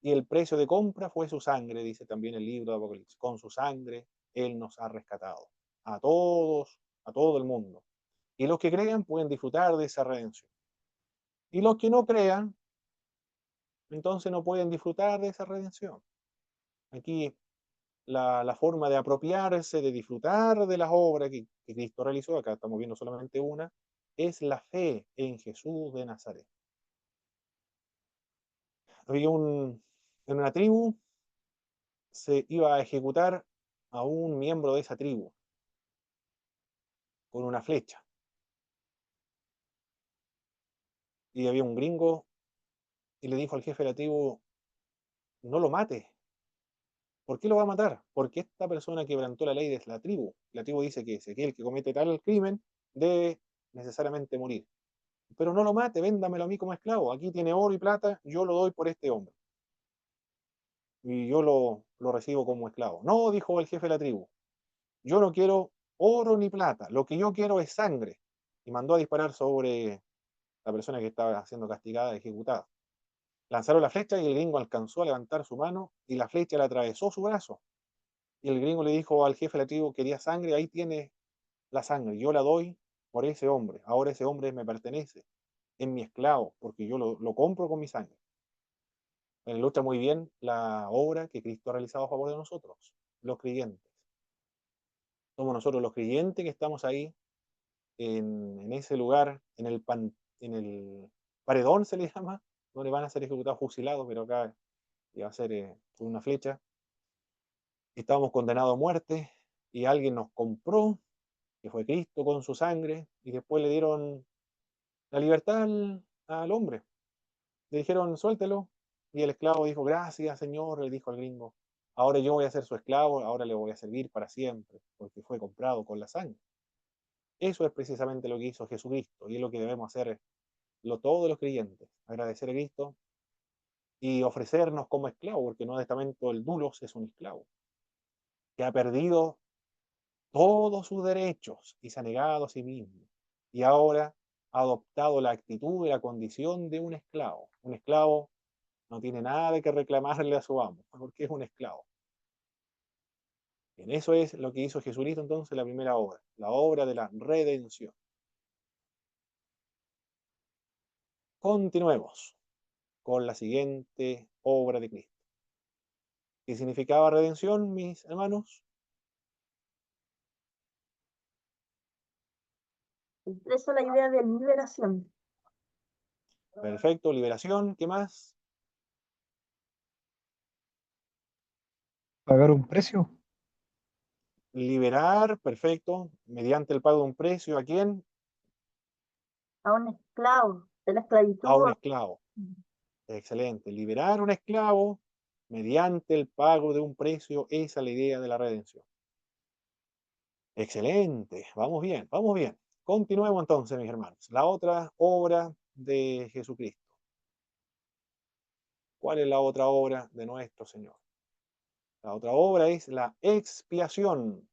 Y el precio de compra fue su sangre, dice también el libro de Apocalipsis. Con su sangre Él nos ha rescatado. A todos, a todo el mundo. Y los que crean pueden disfrutar de esa redención. Y los que no crean, entonces no pueden disfrutar de esa redención. Aquí la forma de apropiarse, de disfrutar de las obras que Cristo realizó, acá estamos viendo solamente una, es la fe en Jesús de Nazaret. Había en una tribu, se iba a ejecutar a un miembro de esa tribu con una flecha. Y había un gringo y le dijo al jefe de la tribu, no lo mate. ¿Por qué lo va a matar? Porque esta persona quebrantó la ley de la tribu. La tribu dice que es aquel que comete tal crimen debe necesariamente morir. Pero no lo mate, véndamelo a mí como esclavo. Aquí tiene oro y plata, yo lo doy por este hombre. Y yo lo recibo como esclavo. No, dijo el jefe de la tribu, yo no quiero oro ni plata, lo que yo quiero es sangre. Y mandó a disparar sobre la persona que estaba siendo castigada, ejecutada. Lanzaron la flecha y el gringo alcanzó a levantar su mano y la flecha le atravesó su brazo. Y el gringo le dijo al jefe de la tribu, quería sangre, ahí tiene la sangre, yo la doy por ese hombre, ahora ese hombre me pertenece, es mi esclavo, porque yo lo compro con mi sangre. Ilustra muy bien la obra que Cristo ha realizado a favor de nosotros, los creyentes. Somos nosotros los creyentes que estamos ahí en ese lugar, en el paredón se le llama, donde van a ser ejecutados fusilados, pero acá va a ser con una flecha. Estábamos condenados a muerte y alguien nos compró, que fue Cristo con su sangre, y después le dieron la libertad al hombre. Le dijeron, suéltelo. Y el esclavo dijo, gracias, señor, le dijo al gringo. Ahora yo voy a ser su esclavo, ahora le voy a servir para siempre, porque fue comprado con la sangre. Eso es precisamente lo que hizo Jesucristo, y es lo que debemos hacer todos los creyentes. Agradecer a Cristo y ofrecernos como esclavo, porque en el Nuevo Testamento el dulos es un esclavo, que ha perdido todos sus derechos y se ha negado a sí mismo. Y ahora ha adoptado la actitud y la condición de un esclavo. Un esclavo no tiene nada que reclamarle a su amo, porque es un esclavo. Bien, eso es lo que hizo Jesucristo entonces la primera obra, la obra de la redención. Continuemos con la siguiente obra de Cristo. ¿Qué significaba redención, mis hermanos? Expreso la idea de liberación. Perfecto, liberación, ¿qué más? Pagar un precio. Liberar, perfecto, mediante el pago de un precio, ¿a quién? A un esclavo de la A esclavitud. un esclavo. Excelente, liberar a un esclavo mediante el pago de un precio, esa es la idea de la redención. Excelente, vamos bien, vamos bien. Continuemos entonces, mis hermanos. La otra obra de Jesucristo. ¿Cuál es la otra obra de nuestro Señor? La otra obra es la expiación.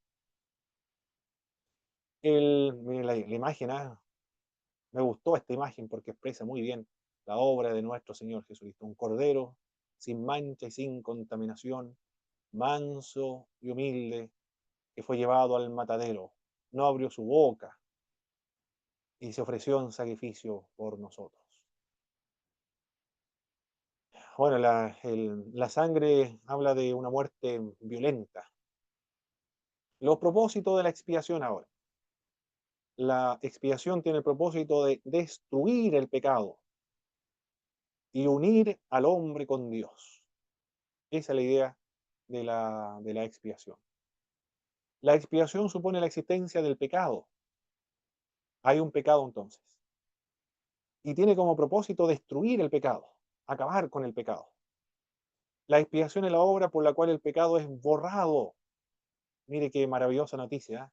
Miren la imagen, me gustó esta imagen porque expresa muy bien la obra de nuestro Señor Jesucristo. Un cordero sin mancha y sin contaminación, manso y humilde, que fue llevado al matadero. No abrió su boca y se ofreció en sacrificio por nosotros. Bueno, la sangre habla de una muerte violenta. Los propósitos de la expiación ahora. La expiación tiene el propósito de destruir el pecado y unir al hombre con Dios. Esa es la idea de la expiación. La expiación supone la existencia del pecado. Hay un pecado entonces. Y tiene como propósito destruir el pecado, acabar con el pecado. La expiación es la obra por la cual el pecado es borrado. Mire qué maravillosa noticia.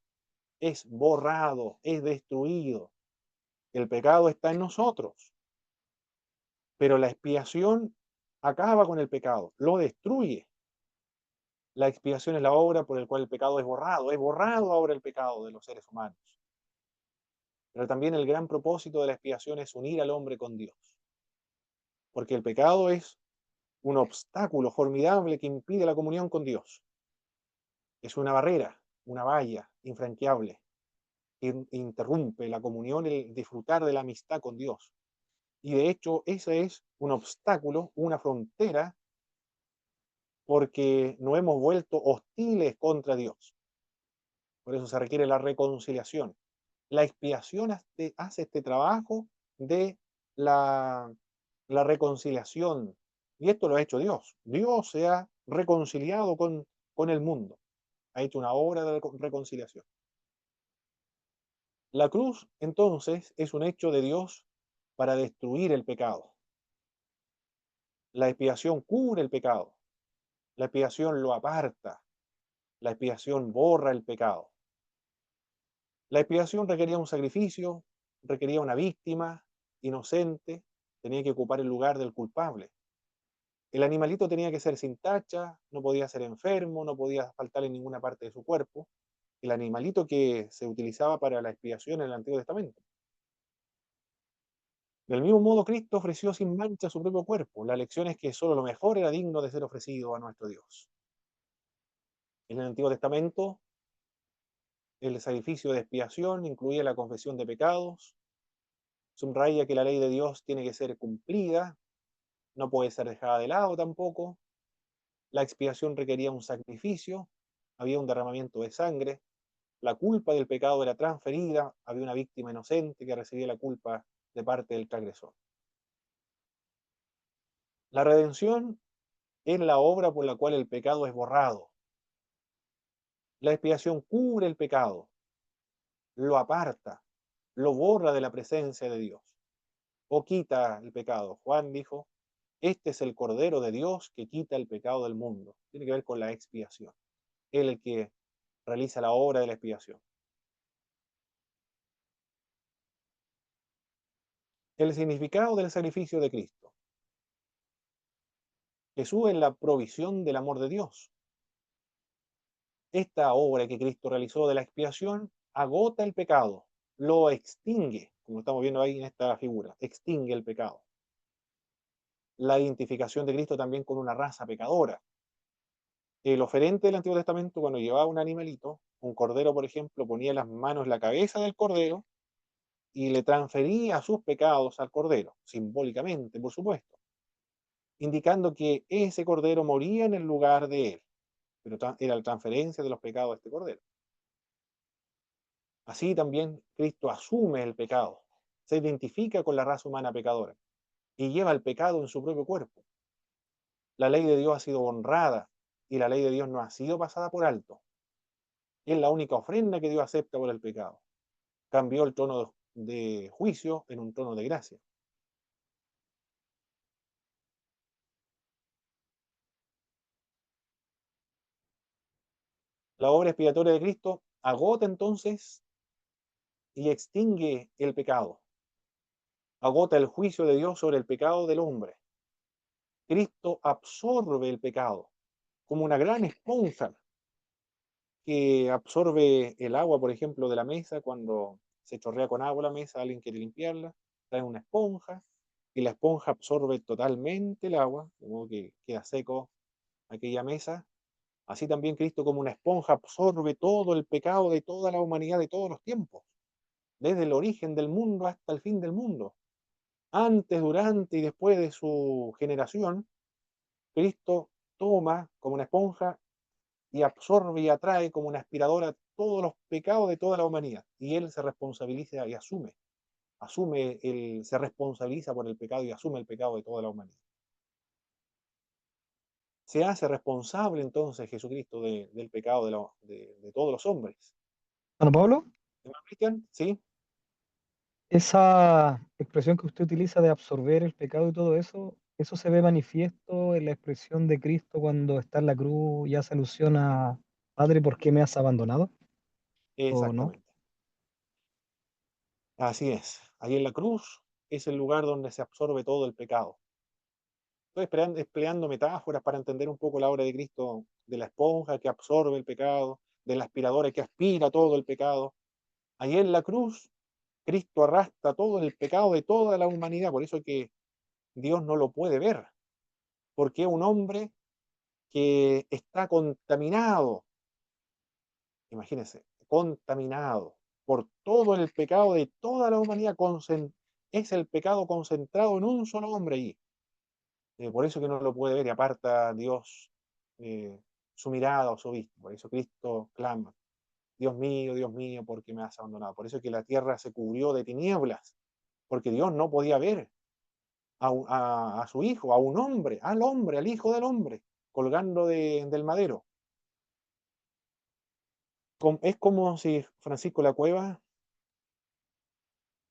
Es borrado, es destruido. El pecado está en nosotros, pero la expiación acaba con el pecado, lo destruye. La expiación es la obra por la cual el pecado es borrado ahora el pecado de los seres humanos. Pero también el gran propósito de la expiación es unir al hombre con Dios, porque el pecado es un obstáculo formidable que impide la comunión con Dios. Es una barrera, una valla infranqueable que interrumpe la comunión, el disfrutar de la amistad con Dios. Y de hecho, ese es un obstáculo, una frontera, porque nos hemos vuelto hostiles contra Dios. Por eso se requiere la reconciliación. La expiación hace este trabajo de la, la reconciliación. Y esto lo ha hecho Dios. Dios se ha reconciliado con el mundo. Ha hecho una obra de reconciliación. La cruz, entonces, es un hecho de Dios para destruir el pecado. La expiación cubre el pecado. La expiación lo aparta. La expiación borra el pecado. La expiación requería un sacrificio, requería una víctima inocente, tenía que ocupar el lugar del culpable. El animalito tenía que ser sin tacha, no podía ser enfermo, no podía faltar en ninguna parte de su cuerpo. El animalito que se utilizaba para la expiación en el Antiguo Testamento. Del mismo modo, Cristo ofreció sin mancha su propio cuerpo. La lección es que solo lo mejor era digno de ser ofrecido a nuestro Dios. En el Antiguo Testamento, el sacrificio de expiación incluía la confesión de pecados, subraya que la ley de Dios tiene que ser cumplida, no puede ser dejada de lado tampoco. La expiación requería un sacrificio, había un derramamiento de sangre, la culpa del pecado era transferida, había una víctima inocente que recibía la culpa de parte del transgresor. La redención es la obra por la cual el pecado es borrado. La expiación cubre el pecado, lo aparta, lo borra de la presencia de Dios, o quita el pecado. Juan dijo, este es el Cordero de Dios que quita el pecado del mundo. Tiene que ver con la expiación. Él es el que realiza la obra de la expiación. El significado del sacrificio de Cristo. Jesús es la provisión del amor de Dios. Esta obra que Cristo realizó de la expiación agota el pecado, lo extingue, como estamos viendo ahí en esta figura, extingue el pecado. La identificación de Cristo también con una raza pecadora. El oferente del Antiguo Testamento, cuando llevaba un animalito, un cordero, por ejemplo, ponía las manos en la cabeza del cordero y le transfería sus pecados al cordero, simbólicamente, por supuesto, indicando que ese cordero moría en el lugar de él, pero era la transferencia de los pecados de este cordero. Así también Cristo asume el pecado, se identifica con la raza humana pecadora y lleva el pecado en su propio cuerpo. La ley de Dios ha sido honrada y la ley de Dios no ha sido pasada por alto. Es la única ofrenda que Dios acepta por el pecado. Cambió el tono de juicio en un tono de gracia. La obra expiatoria de Cristo agota entonces y extingue el pecado. Agota el juicio de Dios sobre el pecado del hombre. Cristo absorbe el pecado como una gran esponja que absorbe el agua, por ejemplo, de la mesa cuando se chorrea con agua la mesa, alguien quiere limpiarla, trae una esponja y la esponja absorbe totalmente el agua, de modo que queda seco aquella mesa. Así también Cristo como una esponja absorbe todo el pecado de toda la humanidad de todos los tiempos, desde el origen del mundo hasta el fin del mundo. Antes, durante y después de su generación, Cristo toma como una esponja y absorbe y atrae como una aspiradora todos los pecados de toda la humanidad. Y Él se responsabiliza y se responsabiliza por el pecado y asume el pecado de toda la humanidad. Se hace responsable entonces Jesucristo del pecado de todos los hombres. Bueno, Pablo, ¿Hermano Cristian? ¿Sí? esa expresión que usted utiliza de absorber el pecado y todo eso, eso se ve manifiesto en la expresión de Cristo cuando está en la cruz y hace alusión a Padre, ¿por qué me has abandonado? ¿O no? Exactamente. Así es. Ahí en la cruz es el lugar donde se absorbe todo el pecado. Estoy empleando metáforas para entender un poco la obra de Cristo, de la esponja que absorbe el pecado, de la aspiradora que aspira todo el pecado. Ahí en la cruz, Cristo arrastra todo el pecado de toda la humanidad. Por eso que Dios no lo puede ver, porque es un hombre que está contaminado, imagínense, contaminado por todo el pecado de toda la humanidad. Es el pecado concentrado en un solo hombre allí. Por eso que no lo puede ver y aparta Dios eh, su mirada o su vista. Por eso Cristo clama, Dios mío, ¿por qué me has abandonado? Por eso que la tierra se cubrió de tinieblas, porque Dios no podía ver a su hijo, a un hombre, al hijo del hombre, colgando del madero. Es como si Francisco La Cueva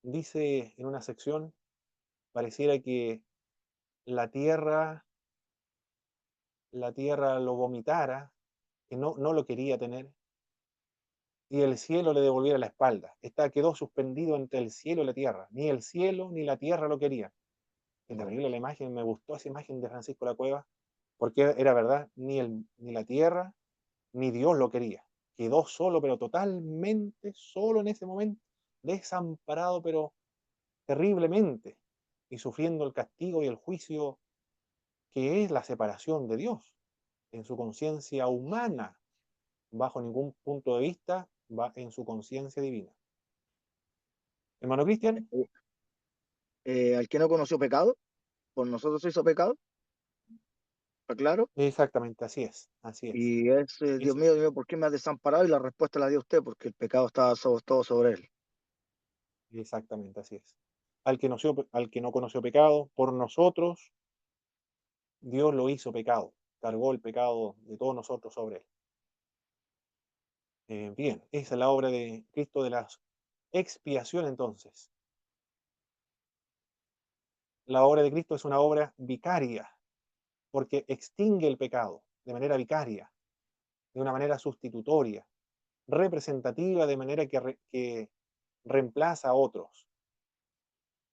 dice en una sección, pareciera que la tierra, la tierra lo vomitara, que no lo quería tener, y el cielo le devolviera la espalda. Quedó suspendido entre el cielo y la tierra. Ni el cielo ni la tierra lo querían. Es terrible la imagen, me gustó esa imagen de Francisco La Cueva, porque era verdad, ni la tierra ni Dios lo quería. Quedó solo, pero totalmente solo en ese momento, desamparado, pero terriblemente, y sufriendo el castigo y el juicio que es la separación de Dios en su conciencia humana, bajo ningún punto de vista, va en su conciencia divina. Hermano Cristian, Al que no conoció pecado, por nosotros se hizo pecado, ¿está claro? exactamente, así es, así es. Y es, Es Dios mío, ¿por qué me has desamparado? Y la respuesta la dio usted, porque el pecado estaba todo sobre él. exactamente, así es. Al que no conoció pecado, por nosotros, Dios lo hizo pecado, cargó el pecado de todos nosotros sobre él. Bien, esa es la obra de Cristo de la expiación entonces. La obra de Cristo es una obra vicaria, porque extingue el pecado de manera vicaria, de una manera sustitutoria, representativa, de manera que reemplaza a otros.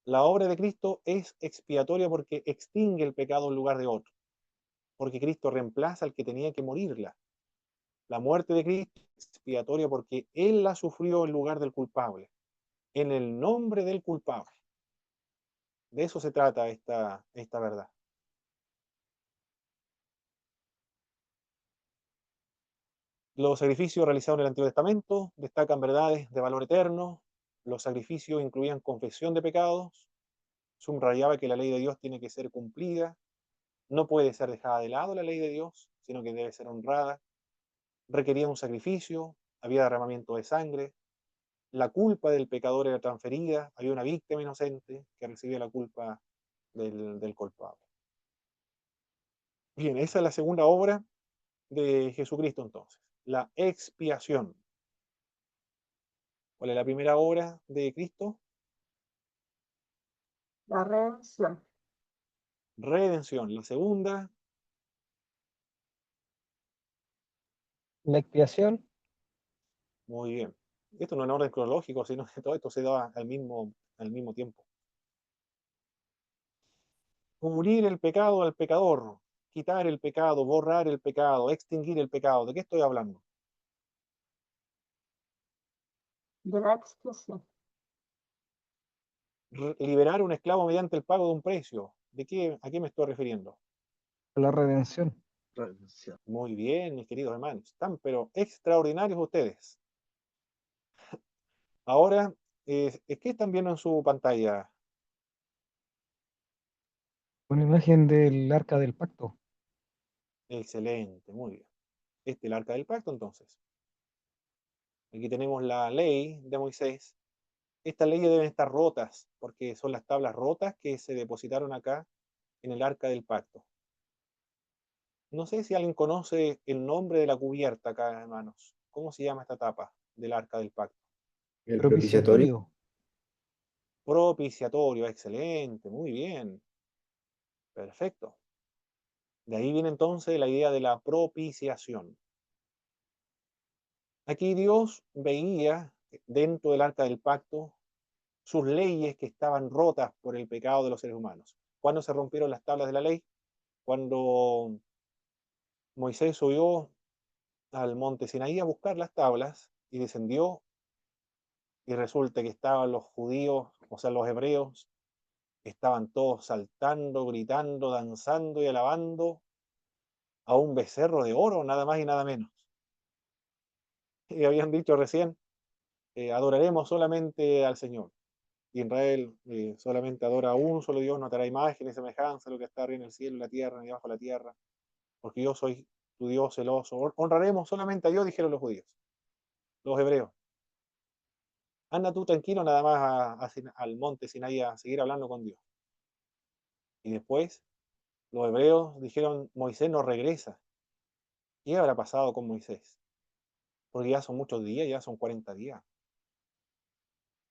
La obra de Cristo es expiatoria porque extingue el pecado en lugar de otro, porque Cristo reemplaza al que tenía que morirla. La muerte de Cristo es expiatoria porque Él la sufrió en lugar del culpable, en el nombre del culpable. De eso se trata esta verdad. Los sacrificios realizados en el Antiguo Testamento destacan verdades de valor eterno. Los sacrificios incluían confesión de pecados, subrayaba que la ley de Dios tiene que ser cumplida, no puede ser dejada de lado la ley de Dios, sino que debe ser honrada. Requería un sacrificio, había derramamiento de sangre, la culpa del pecador era transferida, había una víctima inocente que recibía la culpa del culpable. Bien, esa es la segunda obra de Jesucristo entonces, la expiación. ¿Cuál es la primera obra de Cristo? La redención. Redención. La segunda, La expiación, muy bien. Esto no es en orden cronológico, sino que todo esto se da al mismo tiempo. Cubrir el pecado al pecador, quitar el pecado, borrar el pecado, extinguir el pecado. ¿De qué estoy hablando? De la expiación. Liberar a un esclavo mediante el pago de un precio. ¿A qué me estoy refiriendo? la redención. Redención. Muy bien, mis queridos hermanos. Están pero extraordinarios ustedes. Ahora, ¿qué están viendo en su pantalla? Una imagen del arca del pacto. Excelente, muy bien. Este es el arca del pacto, entonces. Aquí tenemos la ley de Moisés. Estas leyes deben estar rotas, porque son las tablas rotas que se depositaron acá en el arca del pacto. No sé si alguien conoce el nombre de la cubierta acá, hermanos. ¿Cómo se llama esta tapa del arca del pacto? El propiciatorio. Propiciatorio. Propiciatorio, excelente, muy bien. Perfecto. De ahí viene entonces la idea de la propiciación. Aquí Dios veía dentro del arca del pacto sus leyes que estaban rotas por el pecado de los seres humanos. ¿Cuándo se rompieron las tablas de la ley? Cuando Moisés subió al monte Sinaí a buscar las tablas y descendió y resulta que estaban los judíos, o sea, los hebreos, estaban todos saltando, gritando, danzando y alabando a un becerro de oro, nada más y nada menos. Y habían dicho recién, adoraremos solamente al Señor. Y Israel solamente adora a un solo Dios, no te hará imagen y semejanza, lo que está arriba en el cielo, en la tierra, ni abajo de la tierra, porque yo soy tu Dios celoso. Honraremos solamente a Dios, dijeron los judíos, los hebreos. Anda tú tranquilo nada más al monte Sinaí a seguir hablando con Dios. Y después los hebreos dijeron, Moisés no regresa. ¿Qué habrá pasado con Moisés? Porque ya son muchos días, ya son 40 días.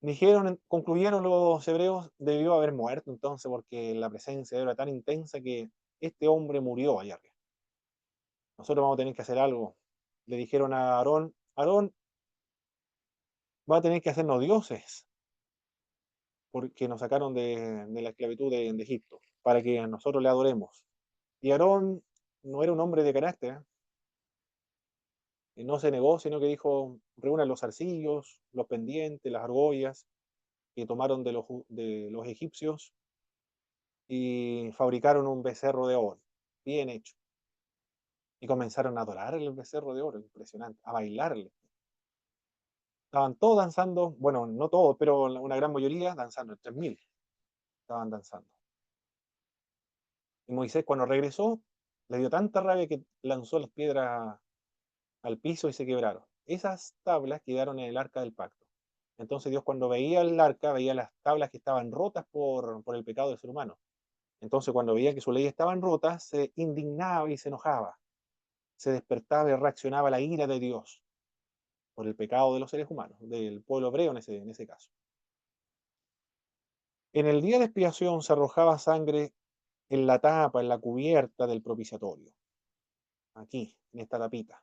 Dijeron, concluyeron los hebreos, debió haber muerto entonces porque la presencia era tan intensa que este hombre murió allá arriba. Nosotros vamos a tener que hacer algo. Le dijeron a Aarón, Aarón va a tener que hacernos dioses porque nos sacaron de la esclavitud de Egipto, para que nosotros le adoremos. Y Aarón no era un hombre de carácter, no se negó, sino que dijo, reúnan los arcillos, los pendientes, las argollas que tomaron de los egipcios y fabricaron un becerro de oro, bien hecho. Y comenzaron a adorar el becerro de oro, impresionante, a bailarle. Estaban todos danzando, bueno, no todos, pero una gran mayoría danzando, 3000 estaban danzando. Y Moisés cuando regresó, le dio tanta rabia que lanzó las piedras al piso y se quebraron. Esas tablas quedaron en el arca del pacto. Entonces Dios cuando veía el arca, veía las tablas que estaban rotas por el pecado del ser humano. Entonces cuando veía que sus leyes estaban rotas, se indignaba y se enojaba. Se despertaba y reaccionaba a la ira de Dios por el pecado de los seres humanos, del pueblo hebreo en ese caso. En el día de expiación se arrojaba sangre en la tapa, en la cubierta del propiciatorio. Aquí, en esta tapita.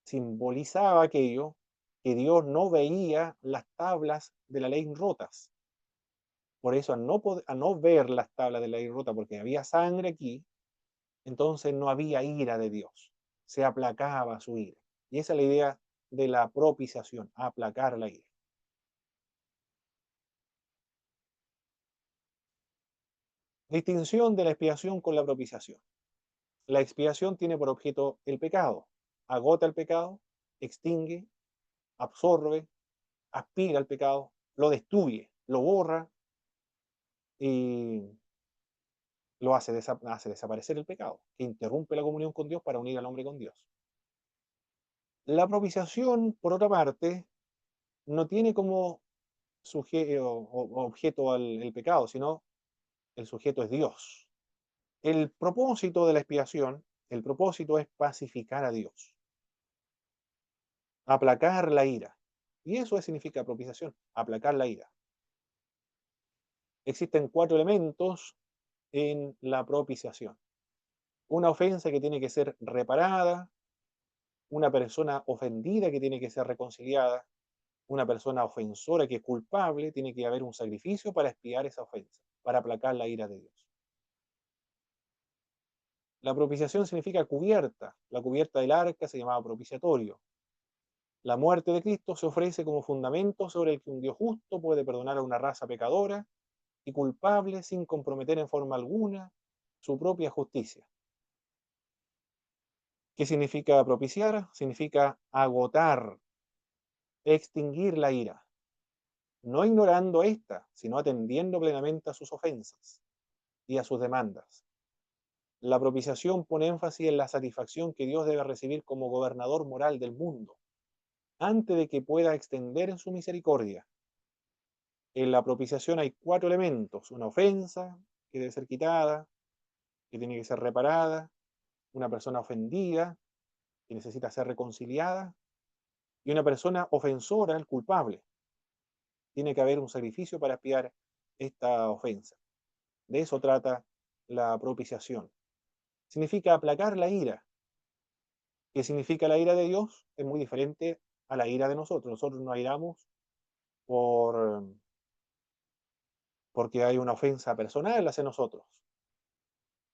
Simbolizaba aquello que Dios no veía las tablas de la ley rotas. Por eso, al no ver las tablas de la ley rota, porque había sangre aquí, entonces no había ira de Dios. se aplacaba su ira. Y esa es la idea de la propiciación, aplacar la ira. Distinción de la expiación con la propiciación. La expiación tiene por objeto el pecado, agota el pecado, extingue, absorbe, aspira al pecado, lo destruye, lo borra y lo hace desaparecer el pecado, que interrumpe la comunión con Dios para unir al hombre con Dios. La propiciación, por otra parte, no tiene como sujeto o objeto el pecado, sino el sujeto es Dios. El propósito de la expiación, el propósito es pacificar a Dios, aplacar la ira. Y eso significa propiciación, aplacar la ira. Existen 4 elementos en la propiciación. Una ofensa que tiene que ser reparada, una persona ofendida que tiene que ser reconciliada, una persona ofensora que es culpable, tiene que haber un sacrificio para expiar esa ofensa, para aplacar la ira de Dios. La propiciación significa cubierta. La cubierta del arca se llamaba propiciatorio. La muerte de Cristo se ofrece como fundamento sobre el que un Dios justo puede perdonar a una raza pecadora y culpable sin comprometer en forma alguna su propia justicia. ¿Qué significa propiciar? Significa agotar, extinguir la ira, no ignorando esta, sino atendiendo plenamente a sus ofensas y a sus demandas. La propiciación pone énfasis en la satisfacción que Dios debe recibir como gobernador moral del mundo, antes de que pueda extender su misericordia. En la propiciación hay 4 elementos: una ofensa que debe ser quitada, que tiene que ser reparada, una persona ofendida que necesita ser reconciliada, y una persona ofensora, el culpable. Tiene que haber un sacrificio para expiar esta ofensa. De eso trata la propiciación. Significa aplacar la ira. ¿Qué significa la ira de Dios? Es muy diferente a la ira de nosotros. Nosotros nos airamos porque hay una ofensa personal hacia nosotros.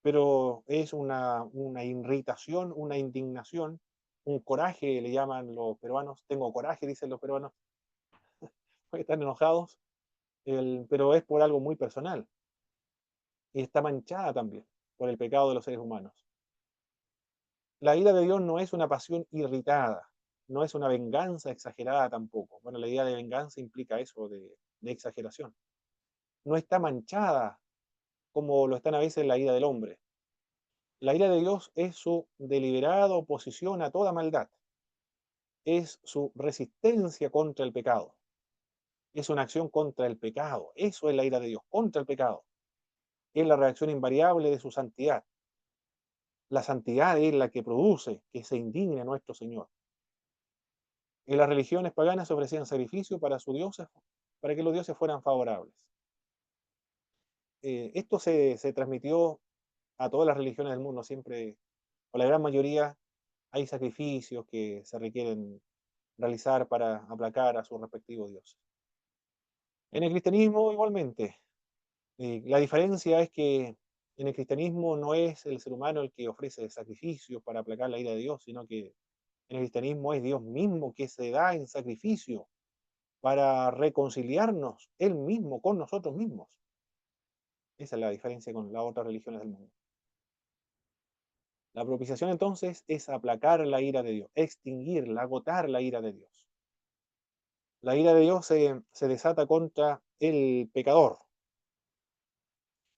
Pero es una irritación, una indignación, un coraje, le llaman los peruanos. Tengo coraje, dicen los peruanos, porque están enojados, pero es por algo muy personal. Y está manchada también por el pecado de los seres humanos. La ira de Dios no es una pasión irritada, no es una venganza exagerada tampoco. Bueno, la idea de venganza implica eso de exageración. No está manchada como lo están a veces la ira del hombre. La ira de Dios es su deliberada oposición a toda maldad. Es su resistencia contra el pecado. Es una acción contra el pecado. Eso es la ira de Dios, contra el pecado. Es la reacción invariable de su santidad. La santidad es la que produce que se indigne nuestro Señor. En las religiones paganas se ofrecían sacrificios para sus dioses, para que los dioses fueran favorables. Esto se transmitió a todas las religiones del mundo. Siempre, o la gran mayoría, hay sacrificios que se requieren realizar para aplacar a sus respectivos dioses. En el cristianismo igualmente. La diferencia es que en el cristianismo no es el ser humano el que ofrece sacrificios para aplacar la ira de Dios, sino que en el cristianismo es Dios mismo que se da en sacrificio para reconciliarnos Él mismo con nosotros mismos. Esa es la diferencia con las otras religiones del mundo. La propiciación entonces es aplacar la ira de Dios, extinguirla, agotar la ira de Dios. La ira de Dios se desata contra el pecador.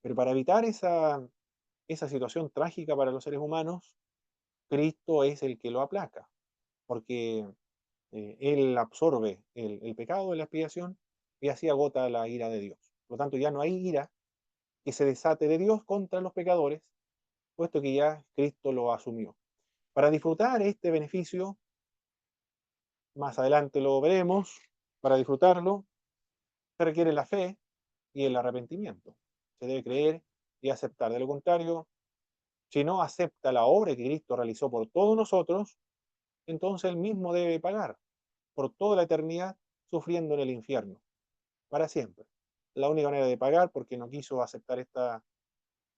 Pero para evitar esa situación trágica para los seres humanos, Cristo es el que lo aplaca, porque Él absorbe el pecado de la expiación y así agota la ira de Dios. Por lo tanto, ya no hay ira que se desate de Dios contra los pecadores, puesto que ya Cristo lo asumió. Para disfrutar este beneficio, más adelante lo veremos, para disfrutarlo se requiere la fe y el arrepentimiento. Se debe creer y aceptar. De lo contrario, si no acepta la obra que Cristo realizó por todos nosotros, entonces él mismo debe pagar por toda la eternidad sufriendo en el infierno, para siempre. La única manera de pagar, porque no quiso aceptar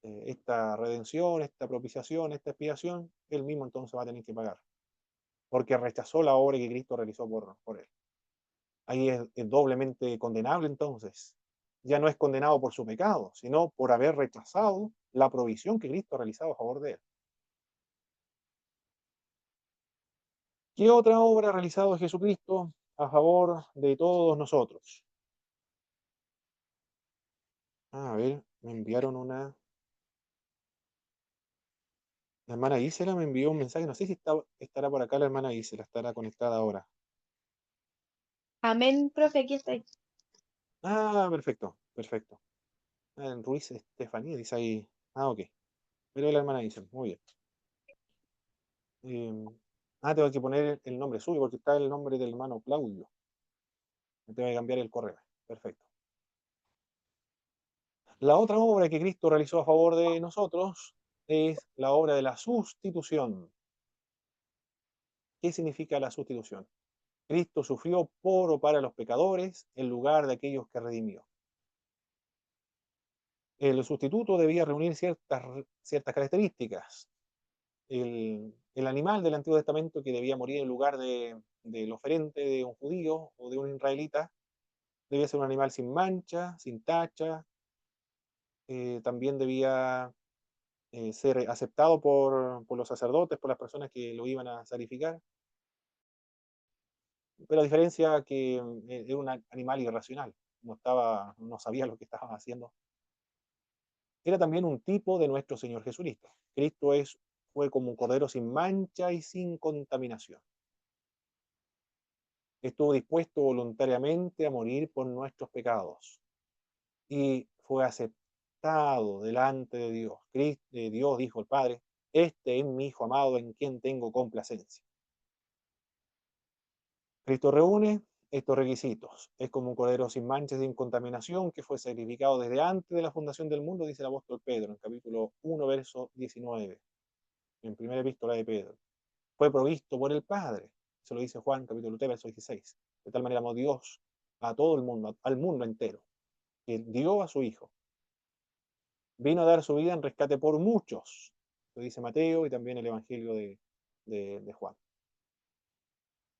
esta redención, esta propiciación, esta expiación, él mismo entonces va a tener que pagar, porque rechazó la obra que Cristo realizó por él. Ahí es doblemente condenable entonces. Ya no es condenado por su pecado, sino por haber rechazado la provisión que Cristo ha realizado a favor de él. ¿Qué otra obra ha realizado Jesucristo a favor de todos nosotros? A ver, me enviaron una... La hermana Gisela me envió un mensaje, no sé si estará por acá la hermana Gisela, estará conectada ahora. Amén, profe, aquí estoy. Ah, perfecto, perfecto. Ruiz Estefanía dice ahí. Ah, ok. Pero la hermana Gisela, muy bien. Tengo que poner el nombre suyo porque está el nombre del hermano Claudio. Me tengo que cambiar el correo. Perfecto. La otra obra que Cristo realizó a favor de nosotros es la obra de la sustitución. ¿Qué significa la sustitución? Cristo sufrió por o para los pecadores en lugar de aquellos que redimió. El sustituto debía reunir ciertas características. El animal del Antiguo Testamento que debía morir en lugar del oferente de un judío o de un israelita debía ser un animal sin mancha, sin tacha. También debía ser aceptado por los sacerdotes, por las personas que lo iban a sacrificar. Pero a diferencia que era un animal irracional, no sabía lo que estaba haciendo. Era también un tipo de nuestro Señor Jesucristo. Cristo fue como un cordero sin mancha y sin contaminación. Estuvo dispuesto voluntariamente a morir por nuestros pecados y fue aceptado delante de Dios. Dios dijo el Padre, este es mi Hijo amado en quien tengo complacencia. Cristo reúne estos requisitos. Es como un cordero sin mancha y sin contaminación que fue sacrificado desde antes de la fundación del mundo, dice el apóstol Pedro en capítulo 1, verso 19, en primera epístola de Pedro. Fue provisto por el Padre, se lo dice Juan capítulo 3, verso 16. De tal manera amó Dios a todo el mundo, al mundo entero, que dio a su Hijo. Vino a dar su vida en rescate por muchos, lo dice Mateo y también el Evangelio de Juan.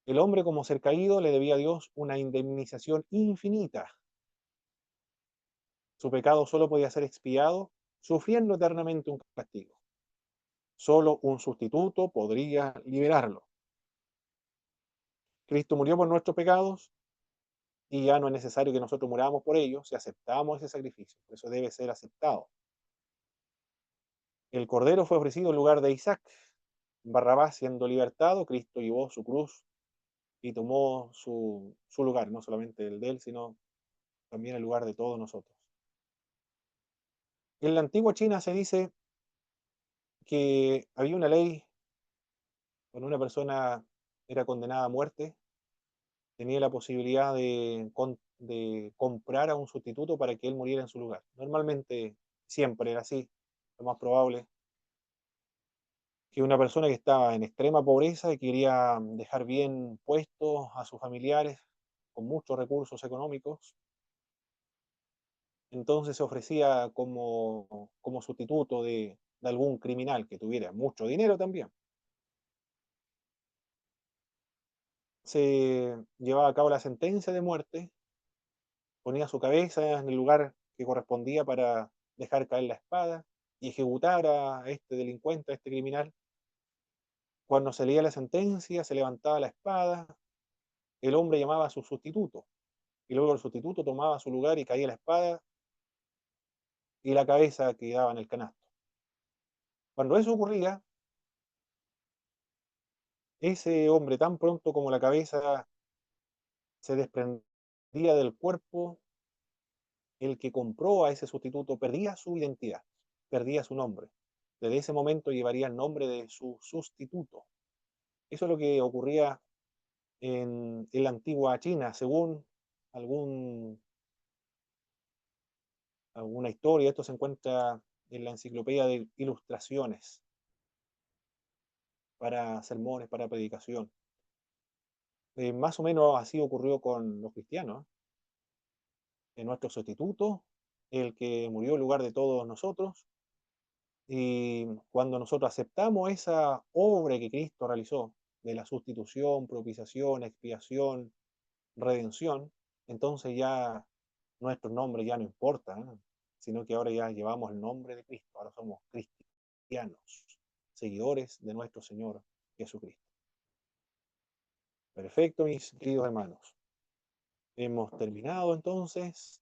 El hombre, como ser caído, le debía a Dios una indemnización infinita. Su pecado solo podía ser expiado sufriendo eternamente un castigo. Solo un sustituto podría liberarlo. Cristo murió por nuestros pecados y ya no es necesario que nosotros muramos por ellos si aceptamos ese sacrificio. Por eso debe ser aceptado. El Cordero fue ofrecido en lugar de Isaac. Barrabás siendo libertado, Cristo llevó su cruz y tomó su lugar, no solamente el de él, sino también el lugar de todos nosotros. En la antigua China se dice que había una ley cuando una persona era condenada a muerte, tenía la posibilidad de comprar a un sustituto para que él muriera en su lugar. Normalmente siempre era así, lo más probable, que una persona que estaba en extrema pobreza y quería dejar bien puestos a sus familiares con muchos recursos económicos, entonces se ofrecía como sustituto de algún criminal que tuviera mucho dinero también. Se llevaba a cabo la sentencia de muerte, ponía su cabeza en el lugar que correspondía para dejar caer la espada y ejecutar a este delincuente, a este criminal. Cuando se leía la sentencia, se levantaba la espada, el hombre llamaba a su sustituto, y luego el sustituto tomaba su lugar y caía la espada y la cabeza quedaba en el canasto. Cuando eso ocurría, ese hombre, tan pronto como la cabeza se desprendía del cuerpo, el que compró a ese sustituto perdía su identidad, perdía su nombre. Desde ese momento llevaría el nombre de su sustituto. Eso es lo que ocurría en la antigua China, según algún, alguna historia. Esto se encuentra en la enciclopedia de ilustraciones para sermones, para predicación. Más o menos así ocurrió con los cristianos. Nuestro sustituto, el que murió en lugar de todos nosotros, Y cuando nosotros aceptamos esa obra que Cristo realizó, de la sustitución, propiciación, expiación, redención, entonces ya nuestro nombre ya no importa, ¿eh? Sino que ahora ya llevamos el nombre de Cristo, ahora somos cristianos, seguidores de nuestro Señor Jesucristo. Perfecto, mis queridos hermanos. Hemos terminado entonces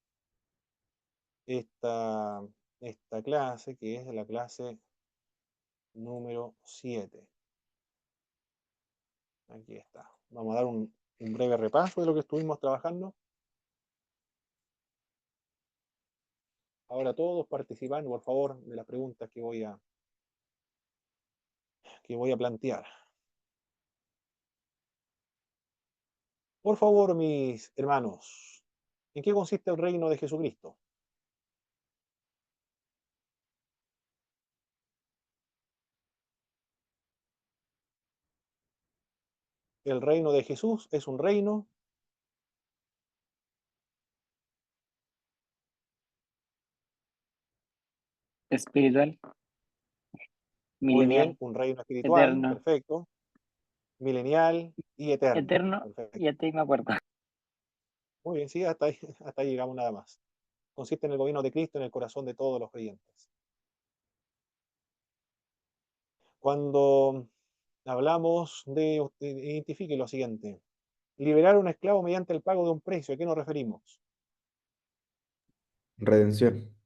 esta, esta clase, que es la clase número 7. Aquí está. Vamos a dar un breve repaso de lo que estuvimos trabajando. Ahora todos participan, por favor, de las preguntas que voy a plantear. Por favor, mis hermanos, ¿en qué consiste el reino de Jesucristo? El reino de Jesús es un reino, Espiritual, muy bien, milenial, un reino espiritual, eterno, perfecto, milenial y eterno, eterno, perfecto. y hasta ahí me acuerdo. Muy bien, sí, hasta ahí, hasta ahí llegamos nada más. Consiste en el gobierno de Cristo en el corazón de todos los creyentes. Cuando hablamos identifique lo siguiente: liberar a un esclavo mediante el pago de un precio, ¿a qué nos referimos? Redención.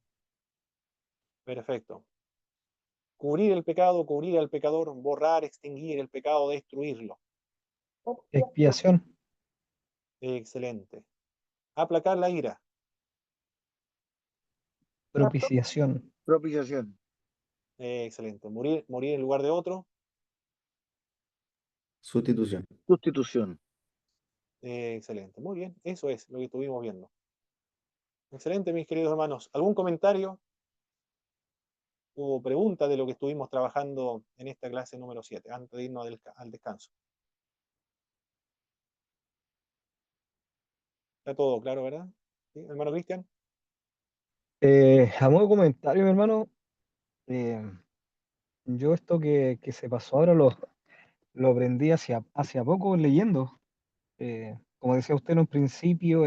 Perfecto. Cubrir el pecado, cubrir al pecador, borrar, extinguir el pecado, destruirlo. Expiación, Excelente. Aplacar la ira. propiciación, Propiciación. Excelente. Morir en lugar de otro. Sustitución. Sustitución. Excelente. Muy bien. Eso es lo que estuvimos viendo. Excelente, mis queridos hermanos. ¿Algún comentario o pregunta de lo que estuvimos trabajando en esta clase número 7, antes de irnos al descanso? Está todo claro, ¿verdad? ¿Sí, hermano Cristian? A modo de comentario, mi hermano, eh, yo esto que se pasó ahora lo aprendí hacia poco leyendo. Como decía usted en un principio,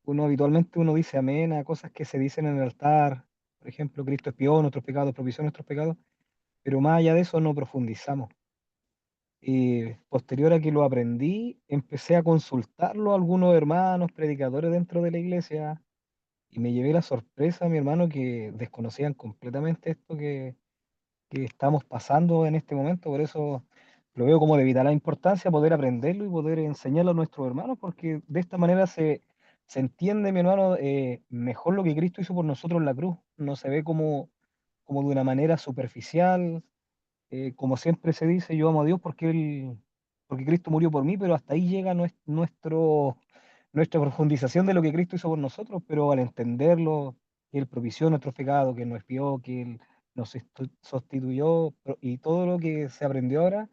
uno habitualmente uno dice amén a cosas que se dicen en el altar. Por ejemplo, Cristo expió nuestros pecados, propició nuestros pecados, pero más allá de eso no profundizamos. Y posterior a que lo aprendí, empecé a consultarlo a algunos hermanos, predicadores dentro de la iglesia, y me llevé la sorpresa, mi hermano, que desconocían completamente esto que estamos pasando en este momento. Por eso lo veo como de vital importancia poder aprenderlo y poder enseñarlo a nuestros hermanos, porque de esta manera se entiende, mi hermano, mejor lo que Cristo hizo por nosotros en la cruz. No se ve como de una manera superficial, como siempre se dice, yo amo a Dios porque Cristo murió por mí, pero hasta ahí llega nuestra profundización de lo que Cristo hizo por nosotros, pero al entenderlo, que Él propició nuestros pecados, que Él nos expió, que Él nos sustituyó, y todo lo que se aprendió ahora,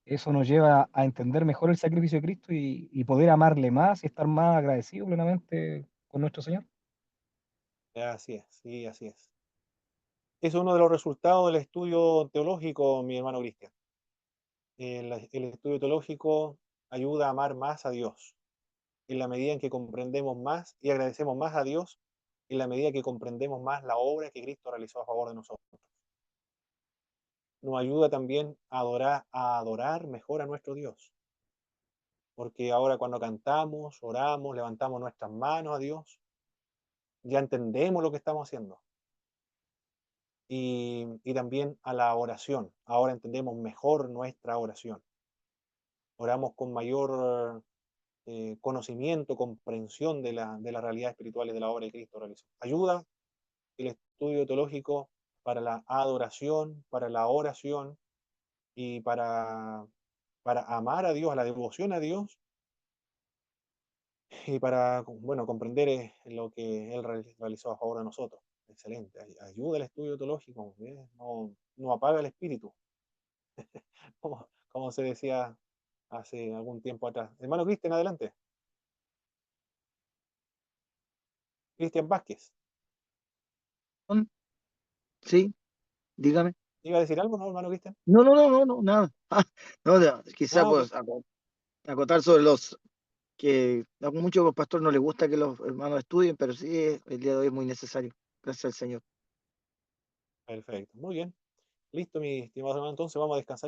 eso nos lleva a entender mejor el sacrificio de Cristo y poder amarle más y estar más agradecido plenamente con nuestro Señor. Así es, sí, así es. Es uno de los resultados del estudio teológico, mi hermano Cristian. El estudio teológico ayuda a amar más a Dios, en la medida en que comprendemos más y agradecemos más a Dios, en la medida que comprendemos más la obra que Cristo realizó a favor de nosotros. Nos ayuda también a adorar mejor a nuestro Dios, porque ahora cuando cantamos, oramos, levantamos nuestras manos a Dios, ya entendemos lo que estamos haciendo. Y también a la oración. Ahora entendemos mejor nuestra oración. Oramos con mayor conocimiento, comprensión de la realidad espiritual y de la obra que Cristo realizó. Ayuda el estudio teológico para la adoración, para la oración y para amar a Dios, a la devoción a Dios y para, bueno, comprender lo que Él realizó a favor de nosotros. Excelente. Ayuda el estudio teológico, ¿eh? No apaga el espíritu, como se decía hace algún tiempo atrás. Hermano Cristian, adelante. Cristian Vázquez. Sí, Dígame. ¿Iba a decir algo, no, hermano Cristian? No, nada. No, quizá Ah, ok. pues acotar sobre los que a muchos pastores no les gusta que los hermanos estudien, pero sí, el día de hoy es muy necesario. Gracias al Señor. Perfecto, muy bien. Listo, mi estimado hermano, entonces vamos a descansar